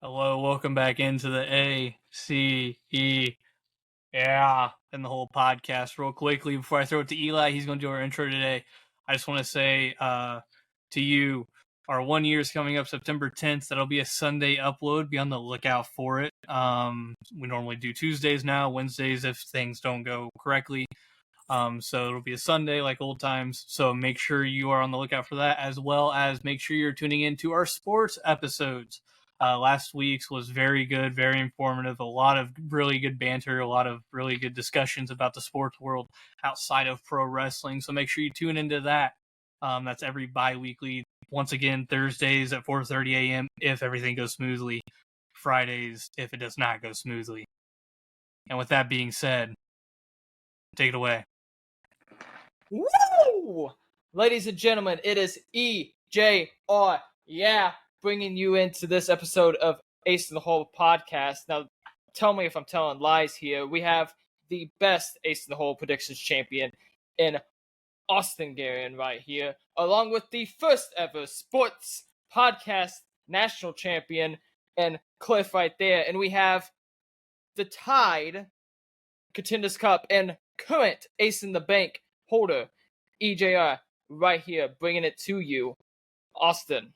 Hello, welcome back into the ACE. Yeah, and the whole podcast. Real quickly, before I throw it to Eli, he's going to do our intro today. I just want to say to you, our 1 year is coming up September 10th. That'll be a Sunday upload. Be on the lookout for it. We normally do Tuesdays now, Wednesdays if things don't go correctly. So it'll be a Sunday like old times. So make sure you are on the lookout for that, as well as make sure you're tuning into our sports episodes. Last week's was very good, very informative, a lot of really good banter, a lot of really good discussions about the sports world outside of pro wrestling. So make sure you tune into that. That's every bi-weekly. Once again, Thursdays at 4:30 a.m. if everything goes smoothly. Fridays if it does not go smoothly. And with that being said, take it away. Woo! Ladies and gentlemen, it is EJR, bringing you into this episode of Ace in the Hole podcast. Now, tell me if I'm telling lies here. We have the best Ace in the Hole predictions champion in Austen Garion right here, along with the first ever sports podcast national champion and Cliff right there. And we have the tied Contenders Cup and current Ace in the Bank holder, EJR, right here, bringing it to you. Austen,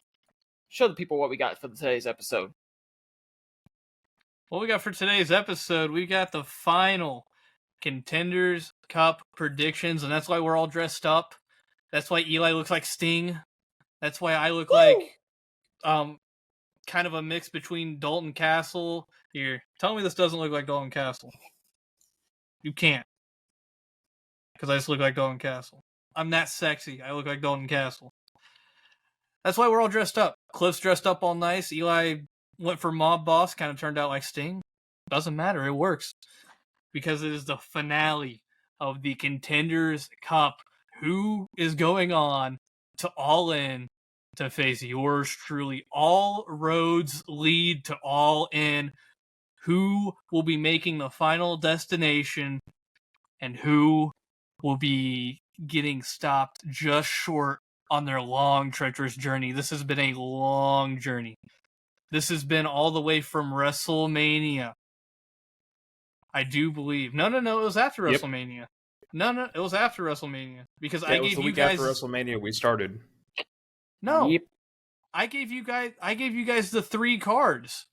show the people what we got for today's episode. What we got for today's episode, we got the final Contenders Cup predictions, and that's why we're all dressed up. That's why Eli looks like Sting. That's why I look like kind of a mix between Dalton Castle. Here, tell me this doesn't look like Dalton Castle. You can't. Because I just look like Dalton Castle. I'm that sexy. I look like Dalton Castle. That's why we're all dressed up. Cliff's dressed up all nice. Eli went for Mob Boss, kind of turned out like Sting. Doesn't matter. It works. Because it is the finale of the Contenders Cup. Who is going on to All In to face yours truly? All roads lead to All In. Who will be making the final destination? And who will be getting stopped just short on their long, treacherous journey? This has been a long journey. This has been all the way from WrestleMania. I do believe. No, it was after WrestleMania. No, it was after WrestleMania. Because I gave you guys... after WrestleMania we started. No. Yep. I gave you guys the 3 cards.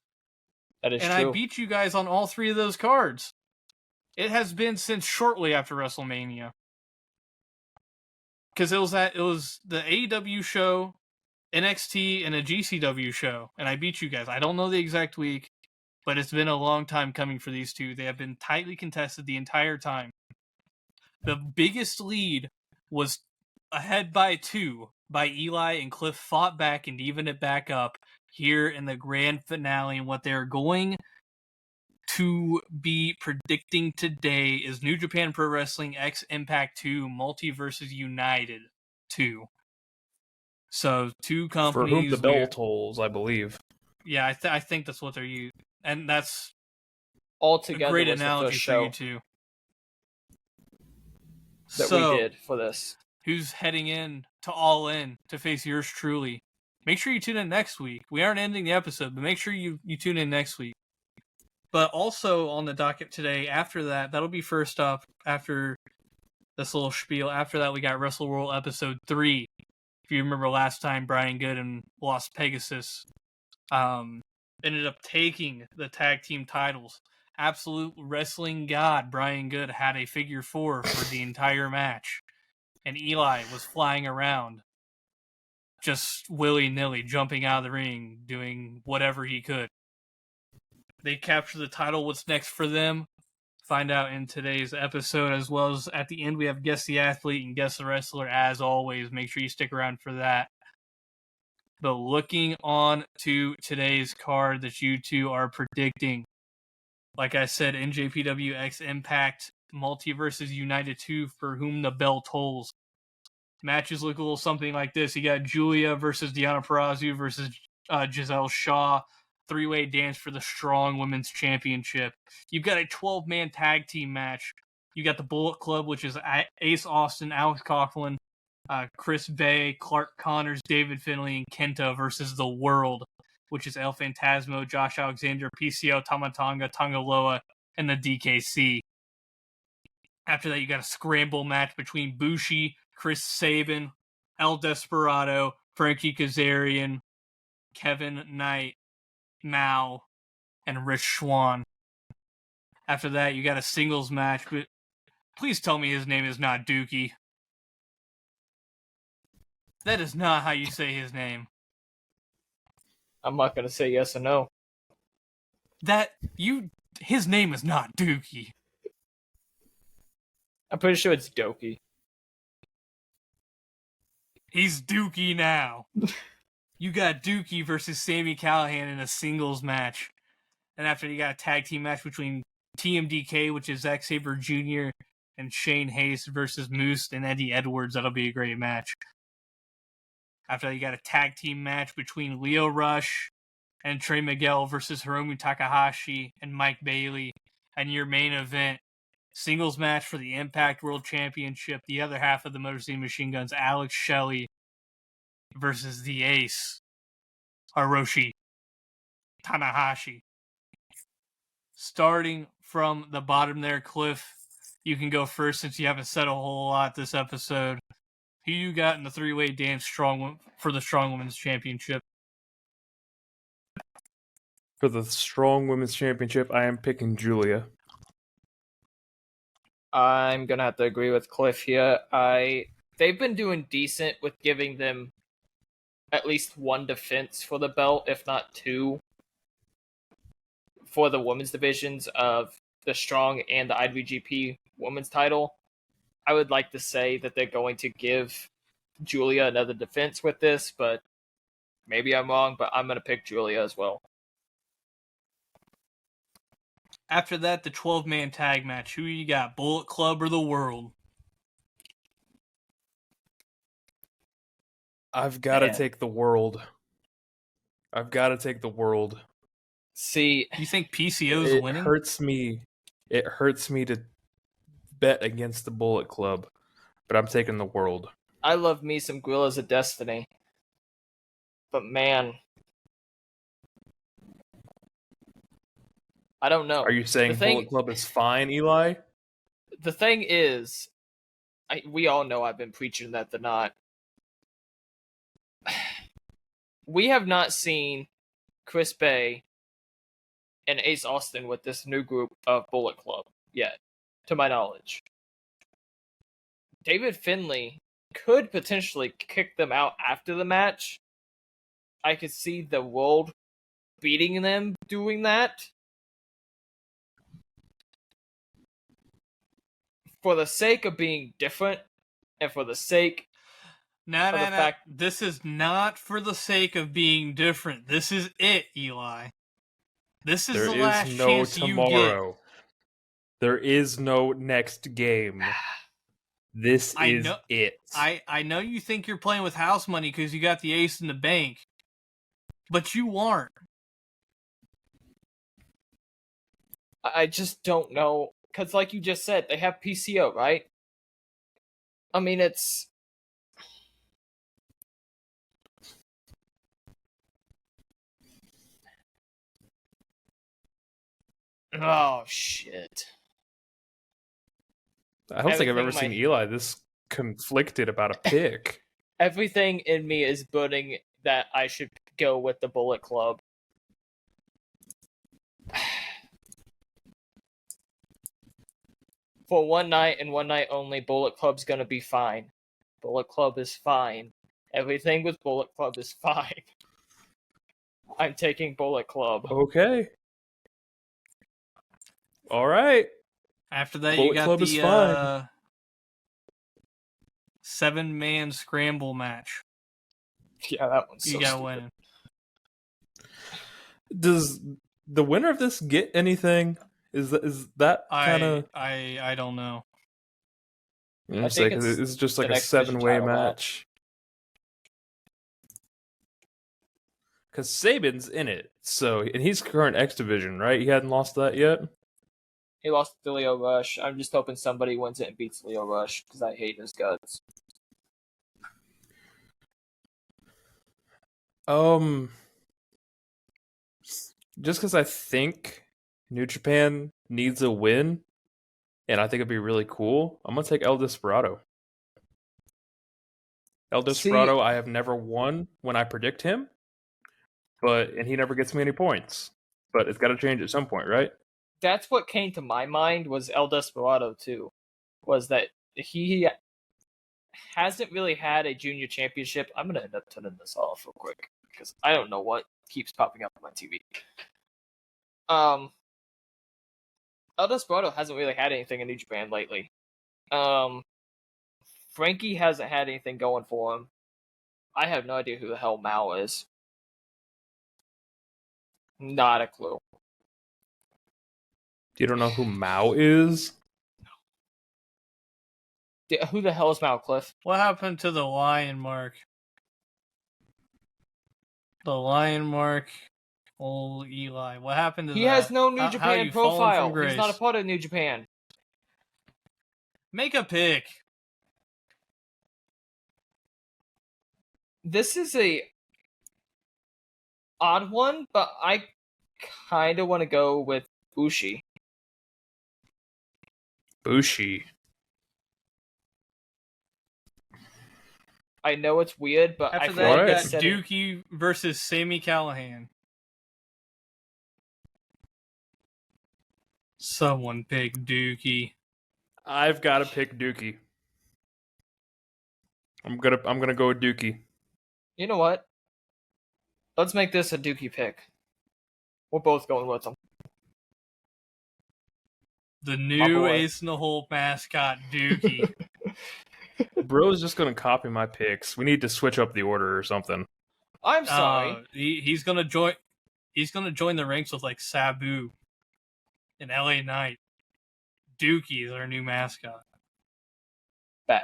That is true. And I beat you guys on all 3 of those cards. It has been since shortly after WrestleMania. Because it was the AEW show, NXT, and a GCW show, and I beat you guys. I don't know the exact week, but it's been a long time coming for these two. They have been tightly contested the entire time. The biggest lead was ahead by 2 by Eli, and Cliff fought back and evened it back up here in the grand finale. And what they're going to be predicting today is New Japan Pro Wrestling X Impact 2 Multiverses United 2. So 2 companies for whom the bell tolls, I believe. Yeah, I think that's what they're using, and that's altogether a great analogy for you two. That we did for this. Who's heading in to All In to face yours truly? Make sure you tune in next week. We aren't ending the episode, but make sure you tune in next week. But also on the docket today, after that, that'll be first up after this little spiel. After that, we got Wrestle Roll Episode 3. If you remember last time, Brian Good and lost Pegasus ended up taking the tag team titles. Absolute wrestling god Brian Good had a figure 4 for the entire match. And Eli was flying around just willy-nilly, jumping out of the ring, doing whatever he could. They capture the title. What's next for them? Find out in today's episode, as well as at the end we have Guess the Athlete and Guess the Wrestler. As always, make sure you stick around for that. But looking on to today's card that you two are predicting, like I said, NJPW X Impact Multiverses United 2, for whom the bell tolls. Matches look a little something like this. You got Julia versus Deonna Purrazzo versus Giselle Shaw. 3-way dance for the Strong Women's Championship. You've got a 12-man tag team match. You got the Bullet Club, which is Ace Austin, Alex Coughlin, Chris Bay, Clark Connors, David Finlay, and Kenta versus The World, which is El Phantasmo, Josh Alexander, PCO, Tamatanga, Tangaloa, and the DKC. After that, you got a scramble match between Bushi, Chris Sabin, El Desperado, Frankie Kazarian, Kevin Knight, Mao, and Rich Swann. After that, you got a singles match, but please tell me his name is not Dookie. That is not how you say his name. I'm not going to say yes or no. His name is not Dookie. I'm pretty sure it's Doki. He's Dookie now. You got Dookie versus Sami Callihan in a singles match. And after you got a tag team match between TMDK, which is Zack Sabre Jr., and Shane Hayes versus Moose and Eddie Edwards. That'll be a great match. After that, you got a tag team match between Leo Rush and Trey Miguel versus Hiromu Takahashi and Mike Bailey. And your main event, singles match for the Impact World Championship. The other half of the Motor City Machine Guns, Alex Shelley versus the Ace, Hiroshi Tanahashi. Starting from the bottom there, Cliff, you can go first since you haven't said a whole lot this episode. Who you got in the three-way dance for the Strong Women's Championship? For the Strong Women's Championship, I am picking Julia. I'm going to have to agree with Cliff here. They've been doing decent with giving them at least one defense for the belt, if not two, for the women's divisions of the Strong and the IWGP women's title. I would like to say that they're going to give Julia another defense with this, but maybe I'm wrong, but I'm going to pick Julia as well. After that, the 12-man tag match. Who you got, Bullet Club or the World? I've got to take the World. I've got to take the World. See, you think PCO's winning? It hurts me to bet against the Bullet Club, but I'm taking the World. I love me some Gorillas of Destiny, but man, I don't know. Are you saying Bullet Club is fine, Eli? The thing is, we all know I've been preaching that they're not. We have not seen Chris Bay and Ace Austen with this new group of Bullet Club yet, to my knowledge. David Finlay could potentially kick them out after the match. I could see the World beating them doing that. For the sake of being different, and for the sake No. This is not for the sake of being different. This is it, Eli. This is the last chance you get. There is no next game. This is it. I know you think you're playing with house money because you got the ace in the bank, but you aren't. I just don't know. Because like you just said, they have PCO, right? I mean, it's... Oh, shit. I don't think I've ever seen Eli this conflicted about a pick. Everything in me is burning that I should go with the Bullet Club. For one night and one night only, Bullet Club's gonna be fine. Bullet Club is fine. Everything with Bullet Club is fine. I'm taking Bullet Club. Okay. All right. After that, Bullet you got Club the 7-man scramble match. Yeah, that one's so you got stupid. winning. Does the winner of this get anything? Is that kind of? I don't know. I think it's just like a 7-way match. Because Sabin's in it, and he's current X Division, right? He hadn't lost that yet. He lost to Leo Rush. I'm just hoping somebody wins it and beats Leo Rush because I hate his guts. just because I think New Japan needs a win, and I think it'd be really cool, I'm going to take El Desperado. El Desperado, I have never won when I predict him, and he never gets me any points. But it's got to change at some point, right? That's what came to my mind was El Desperado too. Was that he hasn't really had a junior championship. I'm gonna end up turning this off real quick because I don't know what keeps popping up on my TV. El Desperado hasn't really had anything in New Japan lately. Frankie hasn't had anything going for him. I have no idea who the hell Mao is. Not a clue. You don't know who Mao is? Who the hell is Mao, Cliff? What happened to the lion mark? The lion mark, old Eli. What happened to that? He has no New How Japan you fallen profile. from grace? He's not a part of New Japan. Make a pick. This is a odd one, but I kind of want to go with Bushi. Bushi. I know it's weird, but After I that, feel you like got it's setting... Dookie versus Sammy Callahan. Someone pick Dookie. I've got to pick Dookie. I'm gonna go with Dookie. You know what? Let's make this a Dookie pick. We're both going with him. The new Ace in the Hole mascot, Dookie. Bro's just gonna copy my picks. We need to switch up the order or something. I'm sorry. He's gonna join. He's gonna join the ranks with like Sabu and LA Knight. Dookie is our new mascot.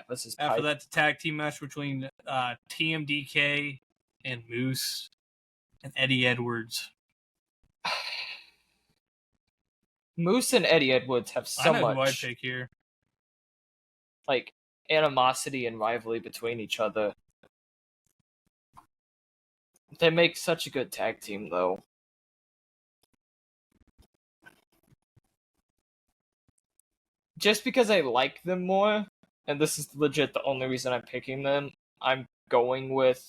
This is After that, the tag team match between TMDK and Moose and Eddie Edwards. Moose and Eddie Edwards have so I know who I'd much pick here. like animosity and rivalry between each other. They make such a good tag team, though. Just because I like them more, and this is legit the only reason I'm picking them, I'm going with...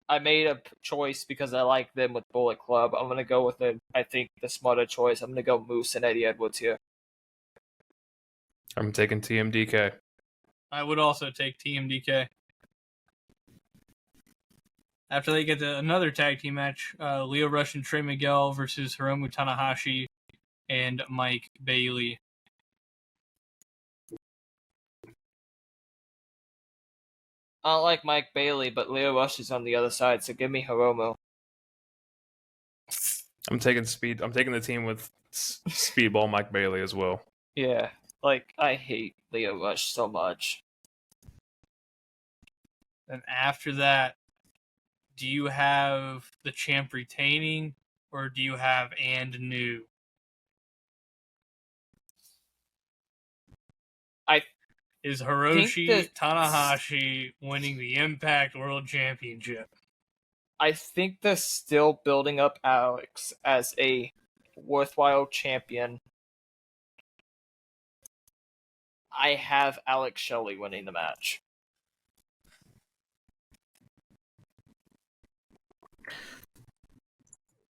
I made a choice because I like them with Bullet Club. I'm going to go with I think the smarter choice. I'm going to go Moose and Eddie Edwards here. I'm taking TMDK. I would also take TMDK. After they get to another tag team match, Leo Rush and Trey Miguel versus Hiromu Tanahashi and Mike Bailey. I don't like Mike Bailey, but Leo Rush is on the other side, so give me Hiromu. I'm taking the team with Speedball Mike Bailey as well. Yeah, I hate Leo Rush so much. And after that, do you have the champ retaining, or do you have and new? Is Hiroshi Tanahashi winning the Impact World Championship? I think they're still building up Alex as a worthwhile champion. I have Alex Shelley winning the match.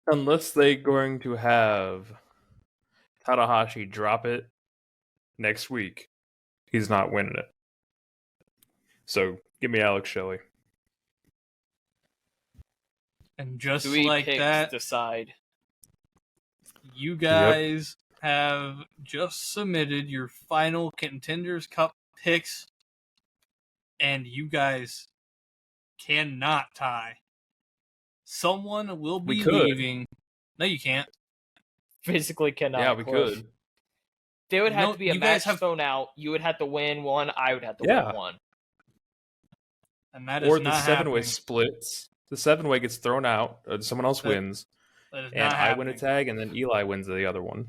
Unless they're going to have Tanahashi drop it next week, he's not winning it. So give me Alex Shelley. And just 3 like picks that, decide. You guys have just submitted your final Contenders Cup picks, and you guys cannot tie. Someone will be leaving. No, you can't. Physically cannot. Yeah, we could. There would have to be a match thrown out. You would have to win one. I would have to win one. And that is or not the 7-way happening. splits. The 7-way gets thrown out. Someone else wins. And I win a tag, and then Eli wins the other one.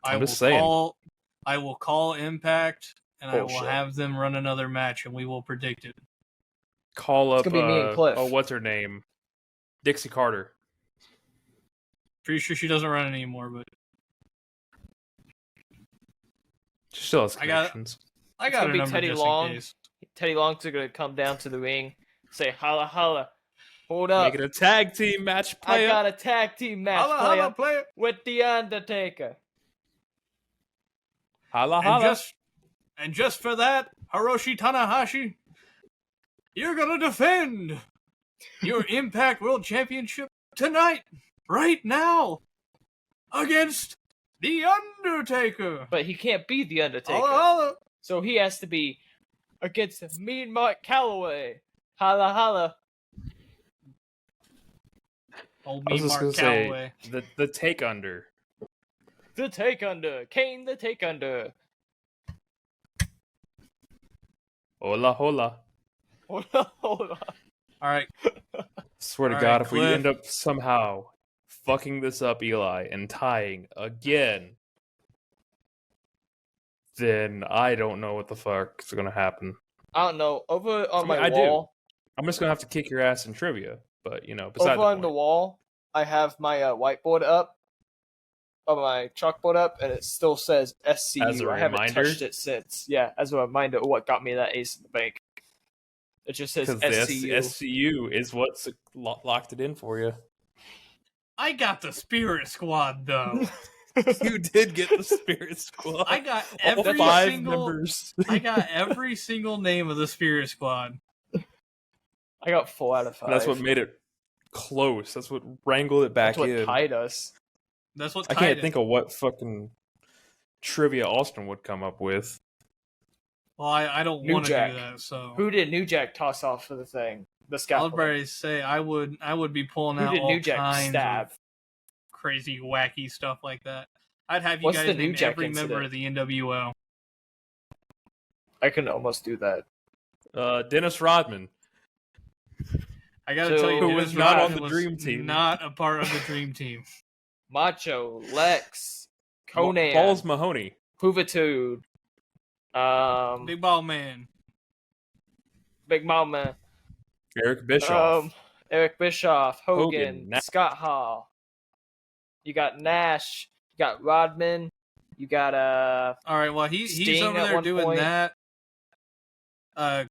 I'm just saying. I will call Impact and I will Bullshit. have them run another match, and we will predict it. Call It's up, gonna be me and Cliff. what's her name? Dixie Carter. Pretty sure she doesn't run anymore, but She still has I got- connections. I It's got gonna a be number Teddy just Long. in case. Teddy Long's gonna come down to the ring, say holla holla, hold up. Make it a tag team match, I player. got a tag team match Holla, player holla, player. with the Undertaker. Holla, And holla. just for that, Hiroshi Tanahashi, you're gonna defend your Impact World Championship tonight, right now, against the Undertaker. But he can't be the Undertaker, Holla, holla. so he has to be against Mean Mark Calloway. Holla holla. Old I was me, just Mark gonna say Calloway. the take under. The Take Under, Kane the Take Under. Hola, hola. Hold on, hold on. All right, Swear to All God, right, if we Cliff. end up somehow fucking this up, Eli, and tying again, then I don't know what the fuck is gonna happen. I don't know. Over on I mean, my I do. wall, I'm just gonna have to kick your ass in trivia, but beside over the on point. the wall, I have my whiteboard up, or my chalkboard up, and it still says SCU. As a I haven't reminder? touched it since. Yeah, as a reminder of what got me that ace in the bank. It just says Because the SCU. SCU is what's locked it in for you. I got the Spirit Squad though. You did get the Spirit Squad. I got All every 5 single. members. I got every single name of the Spirit Squad. I got 4 out of 5. And that's what made it close. That's what wrangled it back That's what in. tied us. That's what I tied can't it. think of what fucking trivia Austen would come up with. Well, I don't New want to Jack. do that. So Who did New Jack toss off for the thing? The I was scaffold. ready to say I would be pulling Who out did all New Jack kinds stab? of crazy, wacky stuff like that. I'd have you What's guys the New name Jack every member incident? of the NWO. I can almost do that. Dennis Rodman. I gotta So- tell you, Who Dennis was not on Rodman the was Dream Team. Not a part of the Dream Team. Macho, Lex, Conan, Balls Mahoney. Huvitude, Big Ball Man. Big Mama, Eric Bischoff. Eric Bischoff, Hogan, Hogan, Nash. Scott Hall. You got Nash. You got Rodman. You got All right, well he's Sting over at there one doing point. that.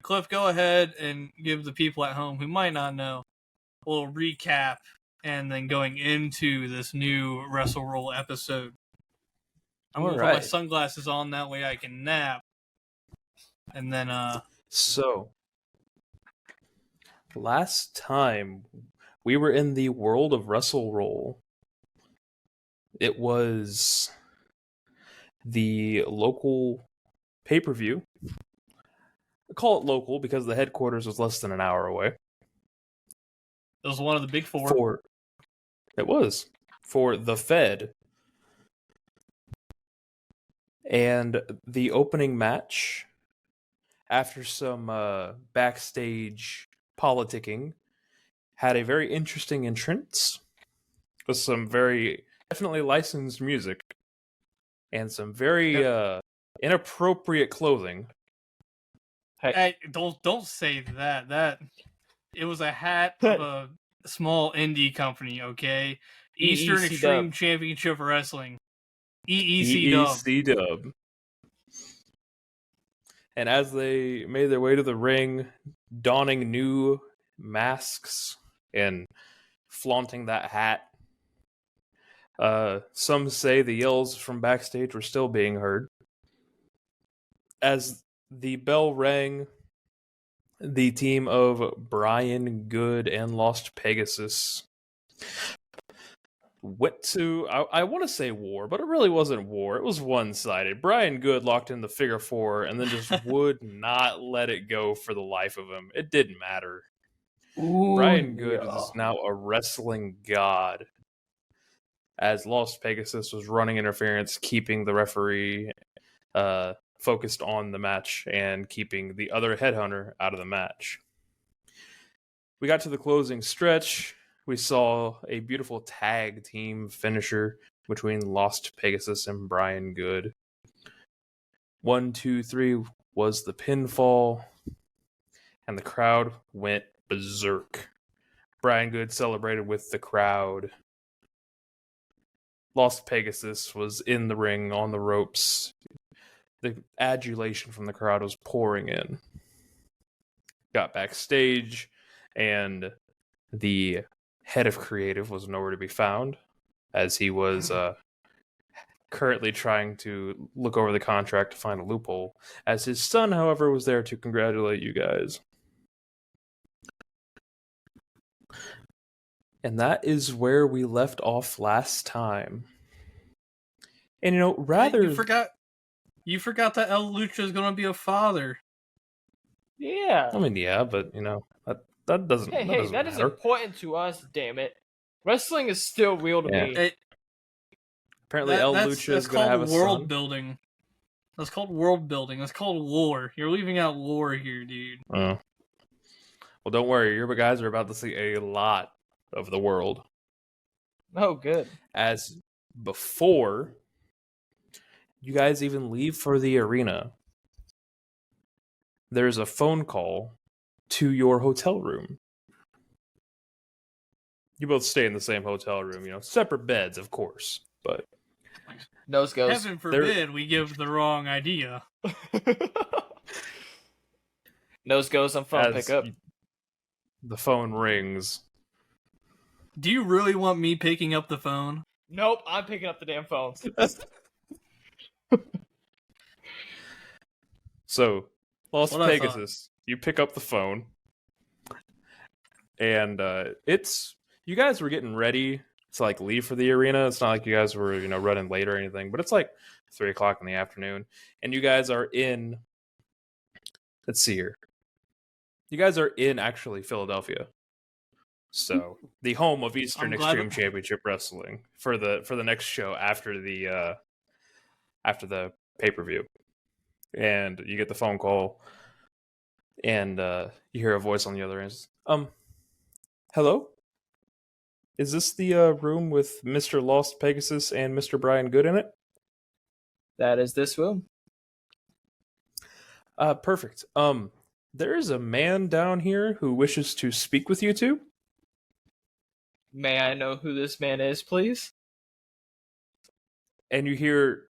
Cliff, go ahead and give the people at home who might not know a little recap, and then going into this new Wrestle Roll episode. I'm gonna put my Alright. sunglasses on, that way I can nap. And then So, last time we were in the world of Wrestle Roll, it was the local pay-per-view. I call it local because the headquarters was less than an hour away. it was one of the big four. It was for the Fed. And the opening match, after some backstage politicking, had a very interesting entrance with some very definitely licensed music and some very inappropriate clothing. Hey, don't say that. That it was a hat of a small indie company, okay? Eastern EEC Extreme dub. Championship Wrestling. EEC dub. EEC dub. And as they made their way to the ring, donning new masks and flaunting that hat, some say the yells from backstage were still being heard. As the bell rang, the team of Brian Good and Lost Pegasus went to, I want to say war, but it really wasn't war. It was one-sided. Brian Good locked in the figure 4 and then just would not let it go for the life of him. It didn't matter. Ooh, Brian Good yeah. is now a wrestling god, as Lost Pegasus was running interference, keeping the referee focused on the match and keeping the other headhunter out of the match. We got to the closing stretch. We saw a beautiful tag team finisher between Lost Pegasus and Brian Good. 1, 2, 3. was the pinfall, and the crowd went berserk. Brian Good celebrated with the crowd. Lost Pegasus was in the ring on the ropes. The adulation from the crowd was pouring in. Got backstage, and the head of creative was nowhere to be found, as he was currently trying to look over the contract to find a loophole, as his son, however, was there to congratulate you guys. And that is where we left off last time. And rather... You forgot that El Lucha is going to be a father. Yeah. I mean, yeah, but, that doesn't Hey, that is important to us, damn it. Wrestling is still real to me. Apparently El Lucha is going to have a world son. building. That's called world building. That's called lore. You're leaving out lore here, dude. Well, don't worry. Your guys are about to see a lot of the world. Oh, good. As before you guys even leave for the arena, there's a phone call to your hotel room. You both stay in the same hotel room, separate beds, of course, but... Nose goes. Heaven forbid we give the wrong idea. Nose goes on phone pickup. The phone rings. Do you really want me picking up the phone? Nope, I'm picking up the damn phone. So, Lost Pegasus, you pick up the phone, and you guys were getting ready to leave for the arena. It's not like you guys were running late or anything, but it's 3:00 in the afternoon, and you guys are in. Let's see here. You guys are in actually Philadelphia, so the home of Eastern Extreme Championship Wrestling for the next show after the pay-per-view. And you get the phone call, and you hear a voice on the other end. Hello? Is this the room with Mr. Lost Pegasus and Mr. Brian Good in it? That is this room. Perfect. There is a man down here who wishes to speak with you two. May I know who this man is, please? And you hear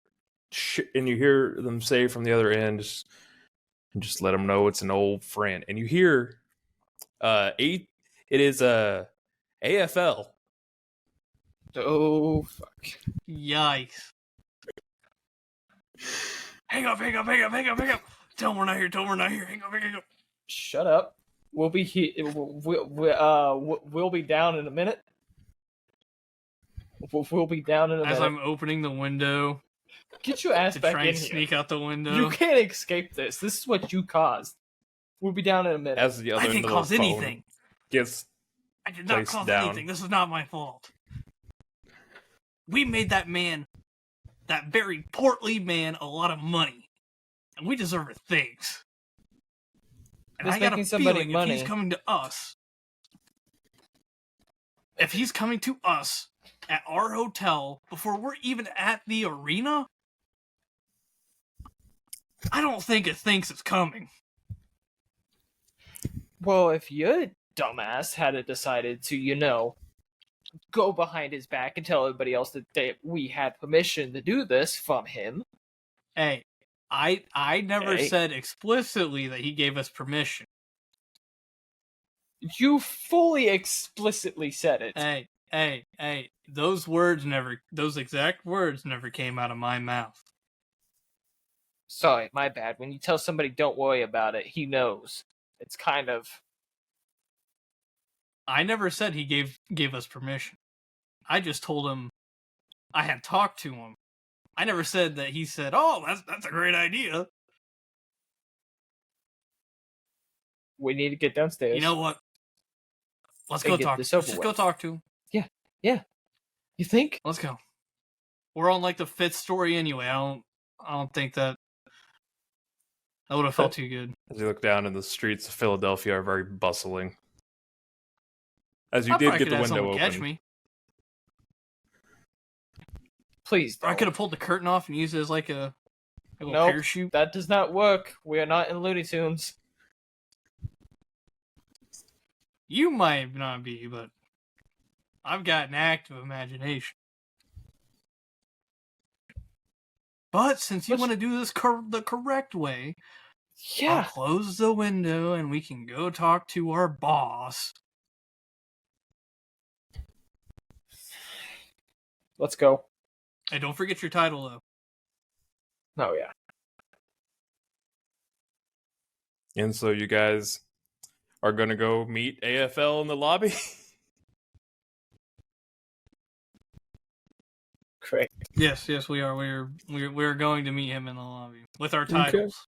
them say from the other end, just let them know it's an old friend. And you hear, it is AFL. Oh fuck! Yikes! Hang up! Tell him we're not here. Hang up! Shut up. We'll be here. We'll be down in a minute. We'll be down in a minute. As I'm opening the window. Get your ass back in here. Sneak out the window. You can't escape this. This is what you caused. We'll be down in a minute. As the other I didn't cause anything. I did not cause anything. This is not my fault. We made that very portly man, a lot of money, and we deserve things. And I got a feeling if he's coming to us, at our hotel before we're even at the arena, I don't think it thinks it's coming. Well, if your dumbass had decided to, go behind his back and tell everybody else that we had permission to do this from him. Hey, I never said explicitly that he gave us permission. You fully explicitly said it. Hey, those exact words never came out of my mouth. Sorry, my bad. When you tell somebody don't worry about it, he knows. It's kind of... I never said he gave us permission. I just told him I had talked to him. I never said that he said, "Oh, that's a great idea." We need to get downstairs. You know what? Let's go talk. Let's just go talk to him. Yeah. You think? Let's go. We're on the 5th story anyway. I don't think that would have felt too good. As you look down in the streets of Philadelphia are very bustling. As you I did get the have window someone open. Catch me. Please don't. I could have pulled the curtain off and used it as a A little Nope, parachute. that does not work. We are not in Looney Tunes. You might not be, but I've got an active imagination. But since you want to do this the correct way, I'll close the window and we can go talk to our boss. Let's go. Hey, don't forget your title, though. Oh, yeah. And so you guys are going to go meet AFL in the lobby? Great. Yes, we are. We're going to meet him in the lobby with our titles.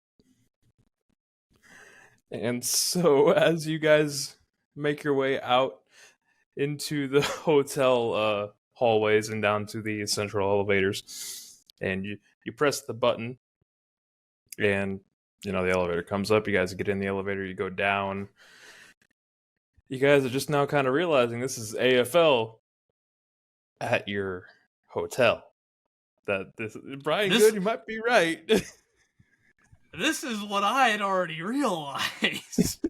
Okay. And so as you guys make your way out into the hotel hallways and down to the central elevators, and you press the button, and the elevator comes up. You guys get in the elevator, you go down. You guys are just now kind of realizing this is AFL at your hotel. Brian Good, you might be right. This is what I had already realized.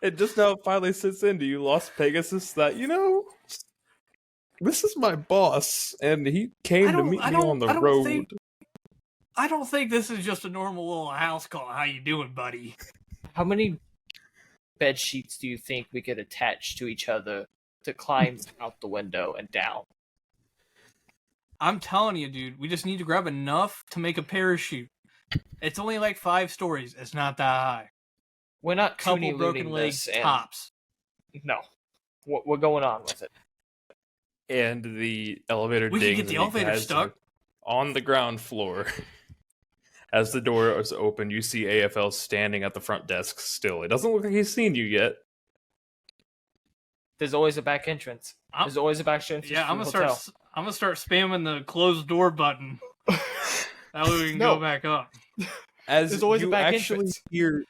It just now finally sits into you, Lost Pegasus, that, this is my boss, and he came to meet me on the road. I don't think this is just a normal little house call. How you doing, buddy? How many bed sheets do you think we could attach to each other to climb out the window and down? I'm telling you, dude, we just need to grab enough to make a parachute. It's only like 5 stories. It's not that high. We're not couple broken legs tops. No. We're going on with it. And the elevator dings. We can get the elevator stuck on the ground floor. As the door is open, you see AFL standing at the front desk still. It doesn't look like he's seen you yet. There's always a back entrance. There's always a back entrance. Yeah, I'm gonna start spamming the closed door button. That way we can go back up. As there's always you a back actually entrance. Hear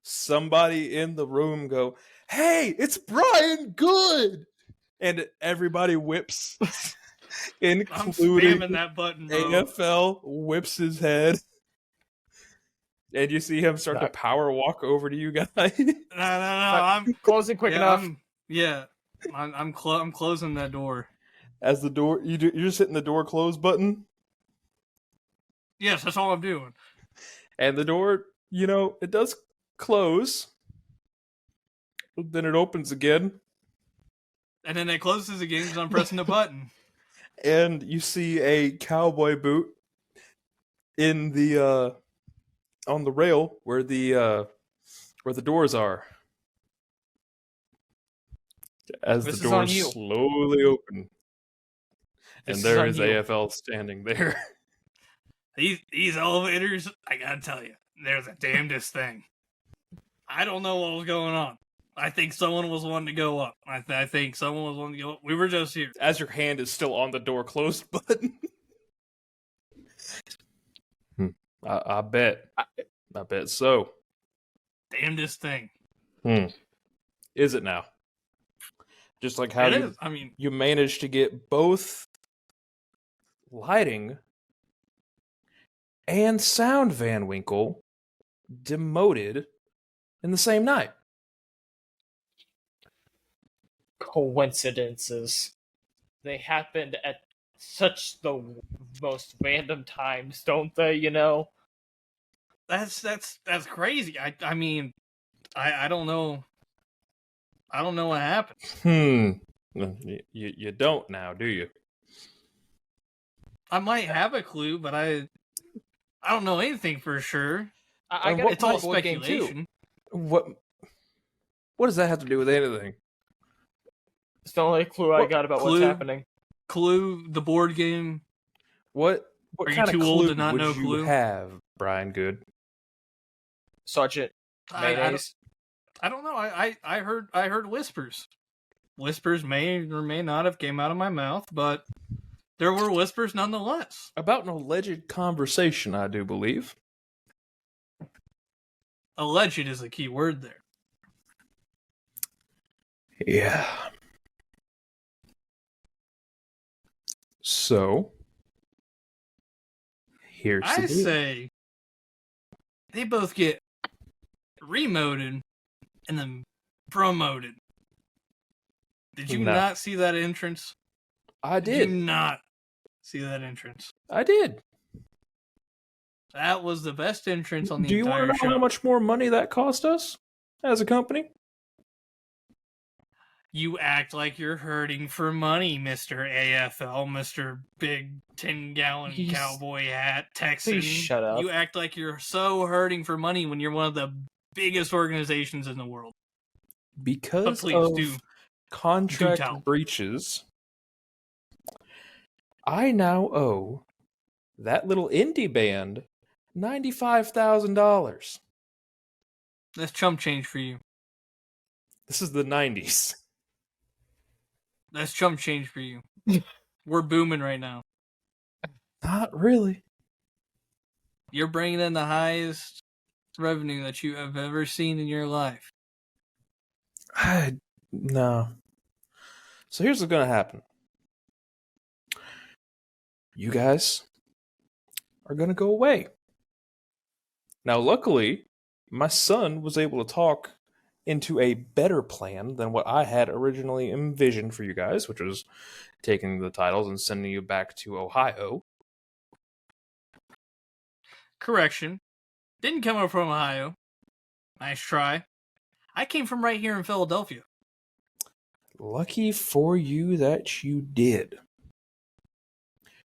somebody in the room go, "Hey, it's Brian Good!" And everybody whips, including I'm spamming that button, bro. AFL whips his head. And you see him start to power walk over to you guys. No, I'm closing quick enough. I'm closing that door. As the door, you're just hitting the door close button. Yes, that's all I'm doing. And the door, it does close. Then it opens again. And then it closes again because I'm pressing the button. And you see a cowboy boot in the on the rail where the doors are. As the doors slowly open. And there is AFL standing there. These elevators, I gotta tell you, they're the damnedest thing. I don't know what was going on. I think someone was wanting to go up. I think someone was wanting to go up. We were just here. As your hand is still on the door closed button. I bet. I bet so. Damnedest thing. Is it now? Just like how you managed to get both lighting and sound Van Winkle demoted in the same night. Coincidences. They happened at such the most random times, don't they, That's crazy. I mean, I don't know. I don't know what happened. You don't now, do you? I might have a clue, but I don't know anything for sure. It's all speculation. What does that have to do with anything? It's the only clue I got about what's happening. Clue, the board game. What Are kind you too of old clue to not would know you Clue? have, Brian Good? Sergeant Mayonnaise. I don't know. I heard whispers. Whispers may or may not have came out of my mouth, but there were whispers nonetheless. About an alleged conversation, I do believe. Alleged is a key word there. Yeah. So, here's the deal. say they both get remoted and then promoted. Did you No. not see that entrance? I Did you did. not see that entrance? I did. That was the best entrance on the Do you entire want to know show. how much more money that cost us as a company? You act like you're hurting for money, Mr. AFL, Mr. Big 10-gallon He's- cowboy hat Texan. Please shut up. You act like you're so hurting for money when you're one of the biggest organizations in the world. But Because please of do contract tell. breaches, I now owe that little indie band $95,000. That's chump change for you. This is the 90s. That's chump change for you. We're booming right now. Not really. You're bringing in the highest revenue that you have ever seen in your life. No. So here's what's going to happen. You guys are going to go away. Now, luckily, my son was able to talk into a better plan than what I had originally envisioned for you guys, which was taking the titles and sending you back to Ohio. Correction. Didn't come over from Ohio. Nice try. I came from right here in Philadelphia. Lucky for you that you did.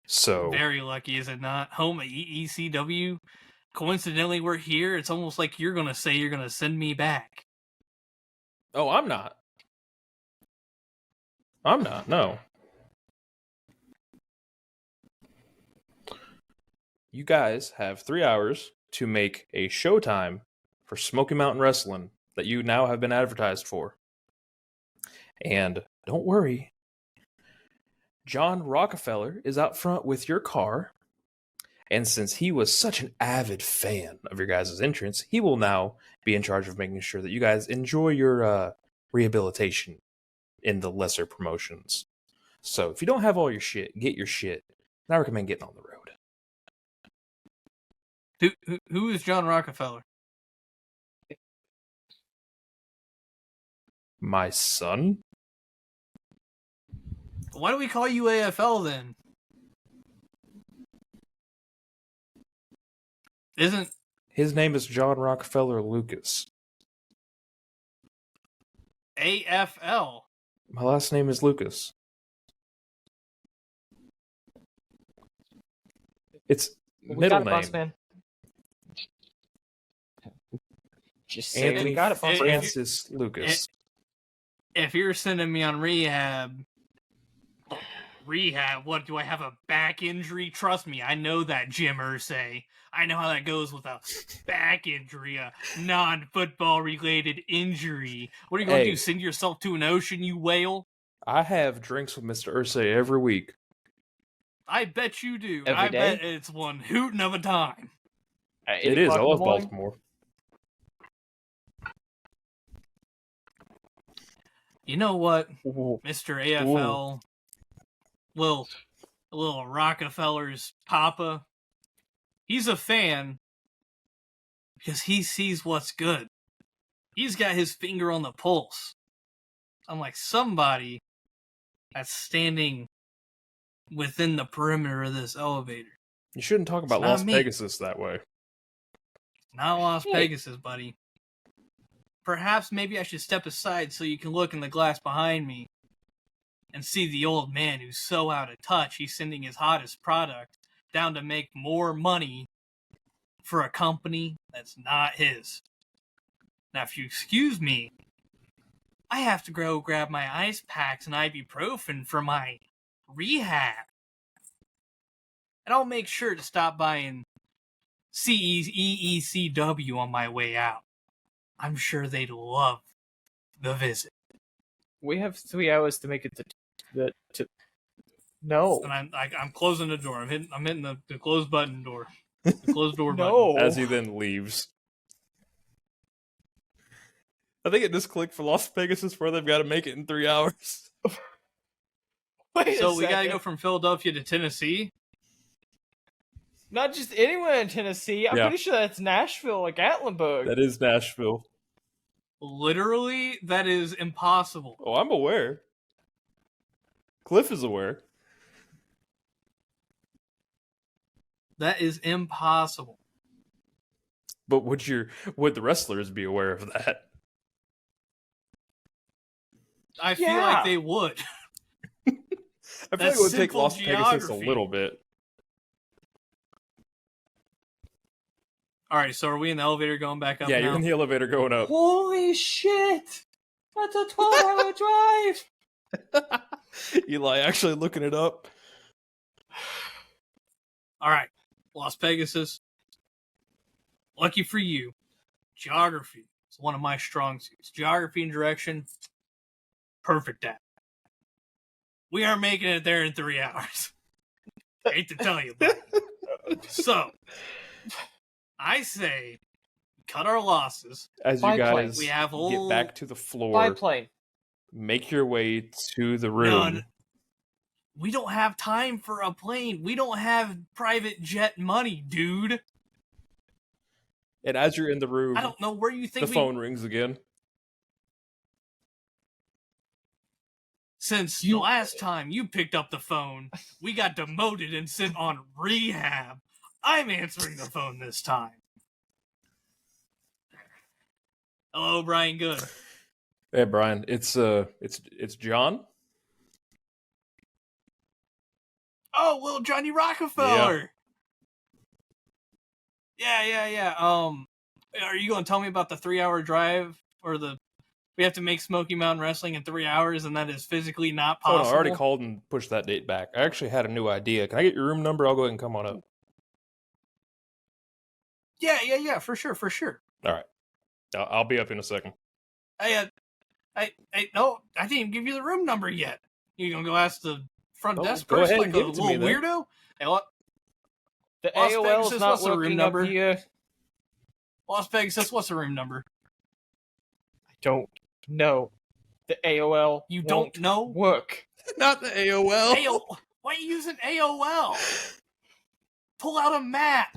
So, Very lucky, is it not? Home at ECW. Coincidentally, we're here. It's almost like you're going to say you're going to send me back. oh, I'm not. No. You guys have 3 hours to make a showtime for Smoky Mountain Wrestling that you now have been advertised for. And don't worry, John Rockefeller is out front with your car. And since he was such an avid fan of your guys' entrance, he will now be in charge of making sure that you guys enjoy your rehabilitation in the lesser promotions. So if you don't have all your shit, get your shit. And I recommend getting on the road. Who is John Rockefeller? My son? Why do we call you AFL then? Isn't His name is John Rockefeller Lucas. AFL? My last name is Lucas. It's We middle got it, boss name. man. Just say Anthony we got it, boss man. Francis Lucas. If you're sending me on rehab, what, do I have a back injury? Trust me, I know that, Jim Irsay. I know how that goes with a back injury, a non-football related injury. What are you going to Hey. do, send yourself to an ocean, you whale? I have drinks with Mr. Irsay every week. I bet you do. Every I day? bet it's one hootin' of a time. At It 8 is. I o'clock in the love morning? Baltimore. You know what, Ooh. Mr. AFL, little Rockefeller's papa, he's a fan because he sees what's good. He's got his finger on the pulse. I'm like, somebody that's standing within the perimeter of this elevator. You shouldn't talk about It's not Las me. Pegasus that way. Not Las Hey. Pegasus, buddy. Perhaps maybe I should step aside so you can look in the glass behind me and see the old man who's so out of touch he's sending his hottest product down to make more money for a company that's not his. Now, if you excuse me, I have to go grab my ice packs and ibuprofen for my rehab. And I'll make sure to stop by and EECW on my way out. I'm sure they'd love the visit. We have 3 hours to make it to No. And I'm closing the door. I'm hitting the close button door. The closed door button. No. As he then leaves. I think it just clicked for Las Pegasus where they've got to make it in 3 hours. Wait So a we gotta second. go from Philadelphia to Tennessee. Not just anywhere in Tennessee. I'm Yeah. pretty sure that's Nashville or Gatlinburg. That is Nashville. Literally, that is impossible. Oh, I'm aware. Cliff is aware. That is impossible. But would the wrestlers be aware of that? I feel Yeah. like they would. I feel like That's it would take simple Las Pegasus a geography. little bit. All right, so are we in the elevator going back up Yeah, now? you're in the elevator going up. Holy shit! That's a 12-hour drive! Eli actually looking it up. All right, Las Pegasus. Lucky for you, geography is one of my strong suits. Geography and direction, perfect at. We aren't making it there in 3 hours. Hate to tell you, but so I say cut our losses. As you Biplane. guys We have get back to the floor, Biplane. make your way to the room. No, we don't have time for a plane. We don't have private jet money, dude. And as you're in the room, I don't know where you think the phone rings again. Since the last time you picked up the phone, we got demoted and sent on rehab. I'm answering the phone this time. Hello, Brian Good. Hey, Brian, it's John. Oh, little Johnny Rockefeller. Yeah. Are you going to tell me about the 3-hour drive or we have to make Smoky Mountain Wrestling in 3 hours, and that is physically not Oh, possible? no, I already called and pushed that date back. I actually had a new idea. Can I get your room number? I'll go ahead and come on up. Yeah, for sure. All right, I'll be up in a second. No, I didn't even give you the room number yet. You gonna go ask the front Oh, desk go person ahead like and a give it to little me, then. weirdo? Hey, what? The Las AOL Vegas, is not what's the room working number? up here. Las Vegas, what's the room number? I don't know. The AOL You won't don't know? work. Not the AOL. Why are you using AOL? Pull out a map.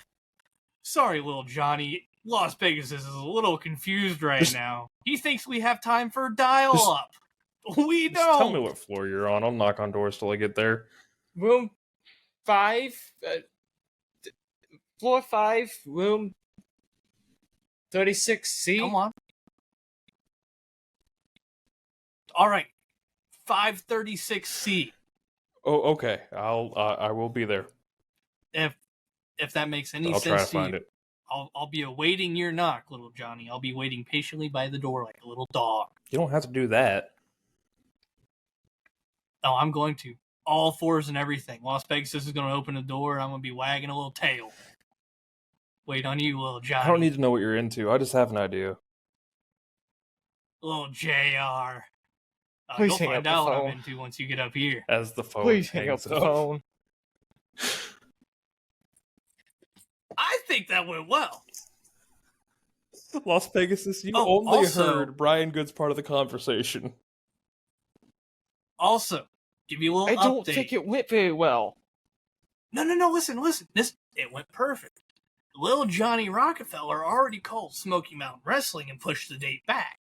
Sorry, little Johnny. Las Vegas is a little confused right now. He thinks we have time for dial-up. We Just tell me don't. what floor you're on. I'll knock on doors till I get there. Room 5, floor 5, room 36C. Come on. All right. 536C. Oh, okay. I will be there. If that makes any I'll sense try to to find you. it. I'll be awaiting your knock, little Johnny. I'll be waiting patiently by the door like a little dog. You don't have to do that. Oh, I'm going to. All fours and everything. Las Vegas is going to open the door, and I'm going to be wagging a little tail. Wait on you, little Johnny. I don't need to know what you're into. I just have an idea. Little JR. Please You'll hang up find the out what phone. I'm into once you get up here. As the phone Please hang up hangs the phone. I think that went well. Las Pegasus, you Oh, only also- heard Brian Good's part of the conversation. Also, give you a I little don't update. think it went very well. No, listen. It went perfect. Little Johnny Rockefeller already called Smoky Mountain Wrestling and pushed the date back.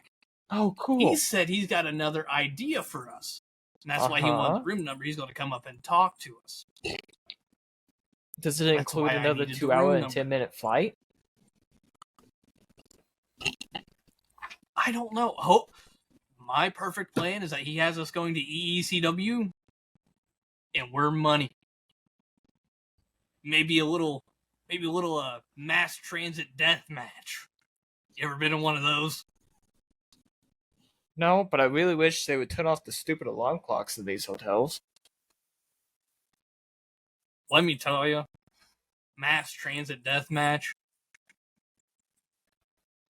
Oh, cool. He said he's got another idea for us. And that's why he wanted the room number. He's going to come up and talk to us. Does it That's include why I another needed the 2 hour room and number. 10-minute flight? I don't know. My perfect plan is that he has us going to EECW, and we're money. Maybe a little mass transit death match. You ever been in one of those? No, but I really wish they would turn off the stupid alarm clocks in these hotels. Let me tell you, mass transit death match.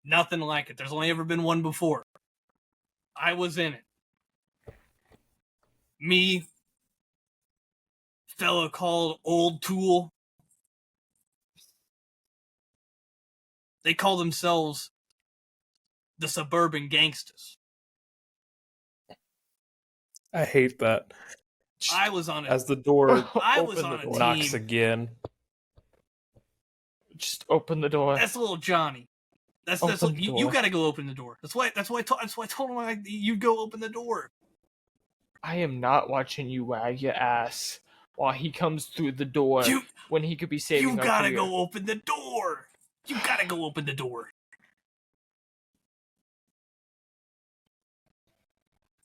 Nothing like it. There's only ever been one before. I was in it. Me, fella called Old Tool. They call themselves the Suburban Gangstas. I hate that. I was on it. As the door I was on a Open the team. knocks again. Just open the door. That's little Johnny. That's Open the you door. gotta go open the door. That's why I told him you go open the door. I am not watching you wag your ass while he comes through the door when he could be saving our gotta career. go open the door. You gotta go open the door.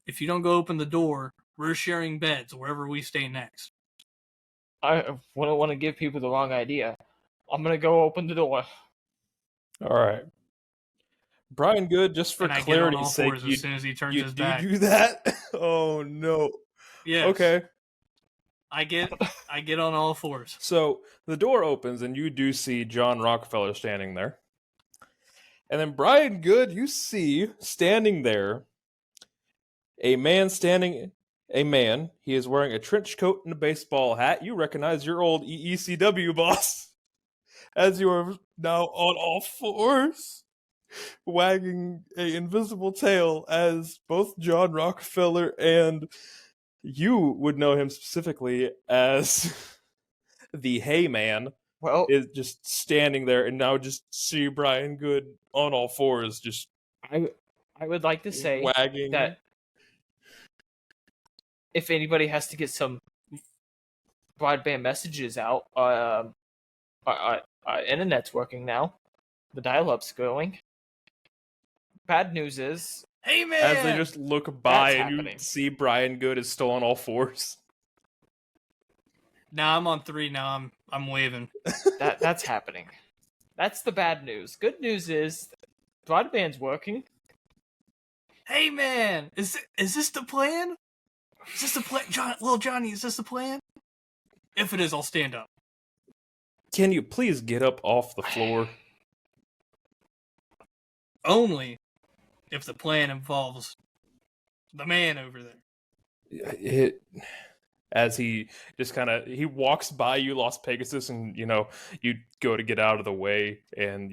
If you don't go open the door, we're sharing beds wherever we stay next. I don't want to give people the wrong idea. I'm gonna go open the door. All right. Brian Good, just for And I get on all clarity's sake, fours as soon as he turns his do back. do that? Oh no. Yes. Okay. I get on all fours. So the door opens and you do see John Rockefeller standing there. And then Brian Good, you see standing there a man. He is wearing a trench coat and a baseball hat. You recognize your old EECW boss as you are now on all fours, wagging a invisible tail as both John Rockefeller and you would know him specifically as the Hey Man is just standing there, and now just see Brian Good on all fours, just I would like to say wagging. that if anybody has to get some broadband messages out, our internet's working now. The dial-up's going. Bad news is, hey man, as they just look by and happening. you see Brian Good is still on all fours. Now I'm on 3. Now I'm waving. that's happening. That's the bad news. Good news is broadband's working. Hey man, is this the plan? Is this the plan, Johnny? Is this the plan? If it is, I'll stand up. Can you please get up off the floor? Only if the plan involves the man over there. As he just he walks by you, Las Pegasus, and you go to get out of the way, and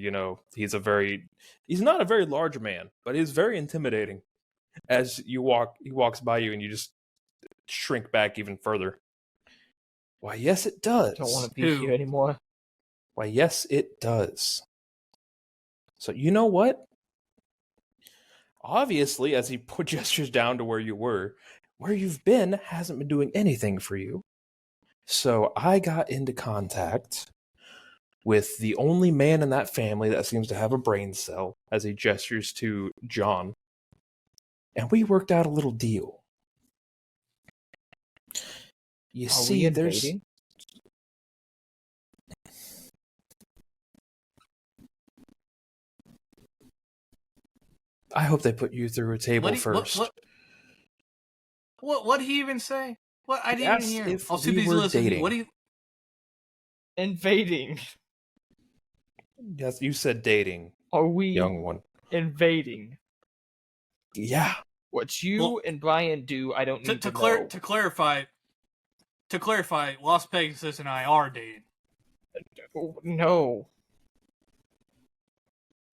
he's not a very large man, but he's very intimidating. As he walks by you, and you just shrink back even further. Why, yes, it does. Don't want to be here anymore. Why, yes, it does. So you know what? Obviously, as he gestures down to where you were, where you've been hasn't been doing anything for you. So I got into contact with the only man in that family that seems to have a brain cell, as he gestures to John. And we worked out a little deal. You see, there's... I hope they put you through a table first. What did he even say? What? I didn't even hear. If I'll see we these were lists. dating. What do you? Invading. Yes, you said dating. Are we young one? Invading. Yeah. What you and Brian do, I don't need to know. To clarify, Las Pegasus and I are dating. No.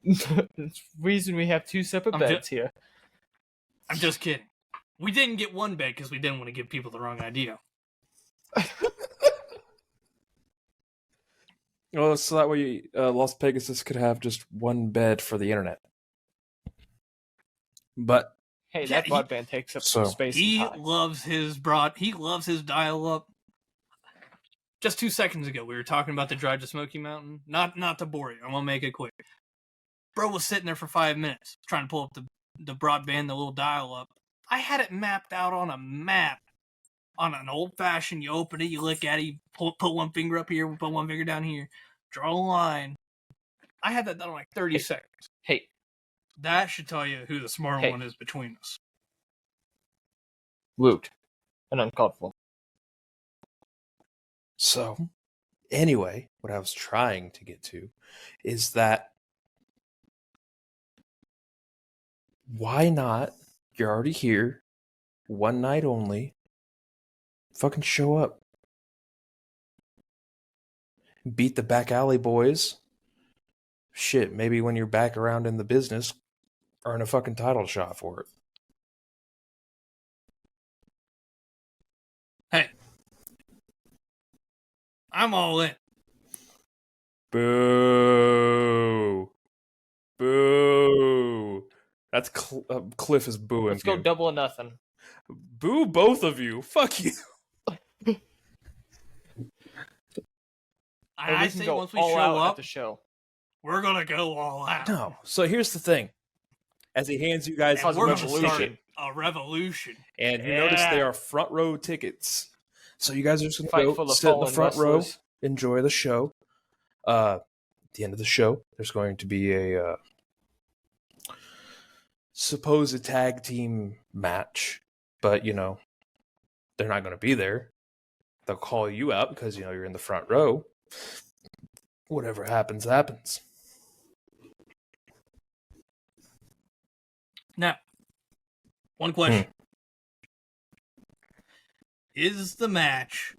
The reason we have 2 separate beds here. I'm just kidding. We didn't get one bed because we didn't want to give people the wrong idea. Well, so that way Las Pegasus could have just one bed for the internet. But hey, that broadband takes up some space. He loves his dial-up. Just 2 seconds ago, we were talking about the drive to Smoky Mountain. Not to bore you. I'm gonna make it quick. Bro was sitting there for 5 minutes trying to pull up the broadband, the little dial-up. I had it mapped out on a map. On an old-fashioned, you open it, you look at it, you put one finger up here, put one finger down here, draw a line. I had that done in like 30 seconds. Hey. That should tell you who the smart one is between us. Rude. And uncalled for. So, anyway, what I was trying to get to is that why not? You're already here. One night only. Fucking show up. Beat the back alley boys. Shit, maybe when you're back around in the business, earn a fucking title shot for it. Hey. I'm all in. Boo. Boo. That's Cliff is booing. Let's go you. double or nothing. Boo both of you. Fuck you. And I we can say go once we all show out up, at the show. we're gonna go all out. No. So here's the thing. As he hands you guys And his we're gonna revolution, start a revolution. and you notice they are front row tickets. So you guys are just Fight gonna for go the sit in the fallen front wrestlers. row, enjoy the show. At the end of the show, there's going to be a supposed tag team match, but they're not going to be there. They'll call you out because you're in the front row. Whatever happens, happens. Now, one question. Is the match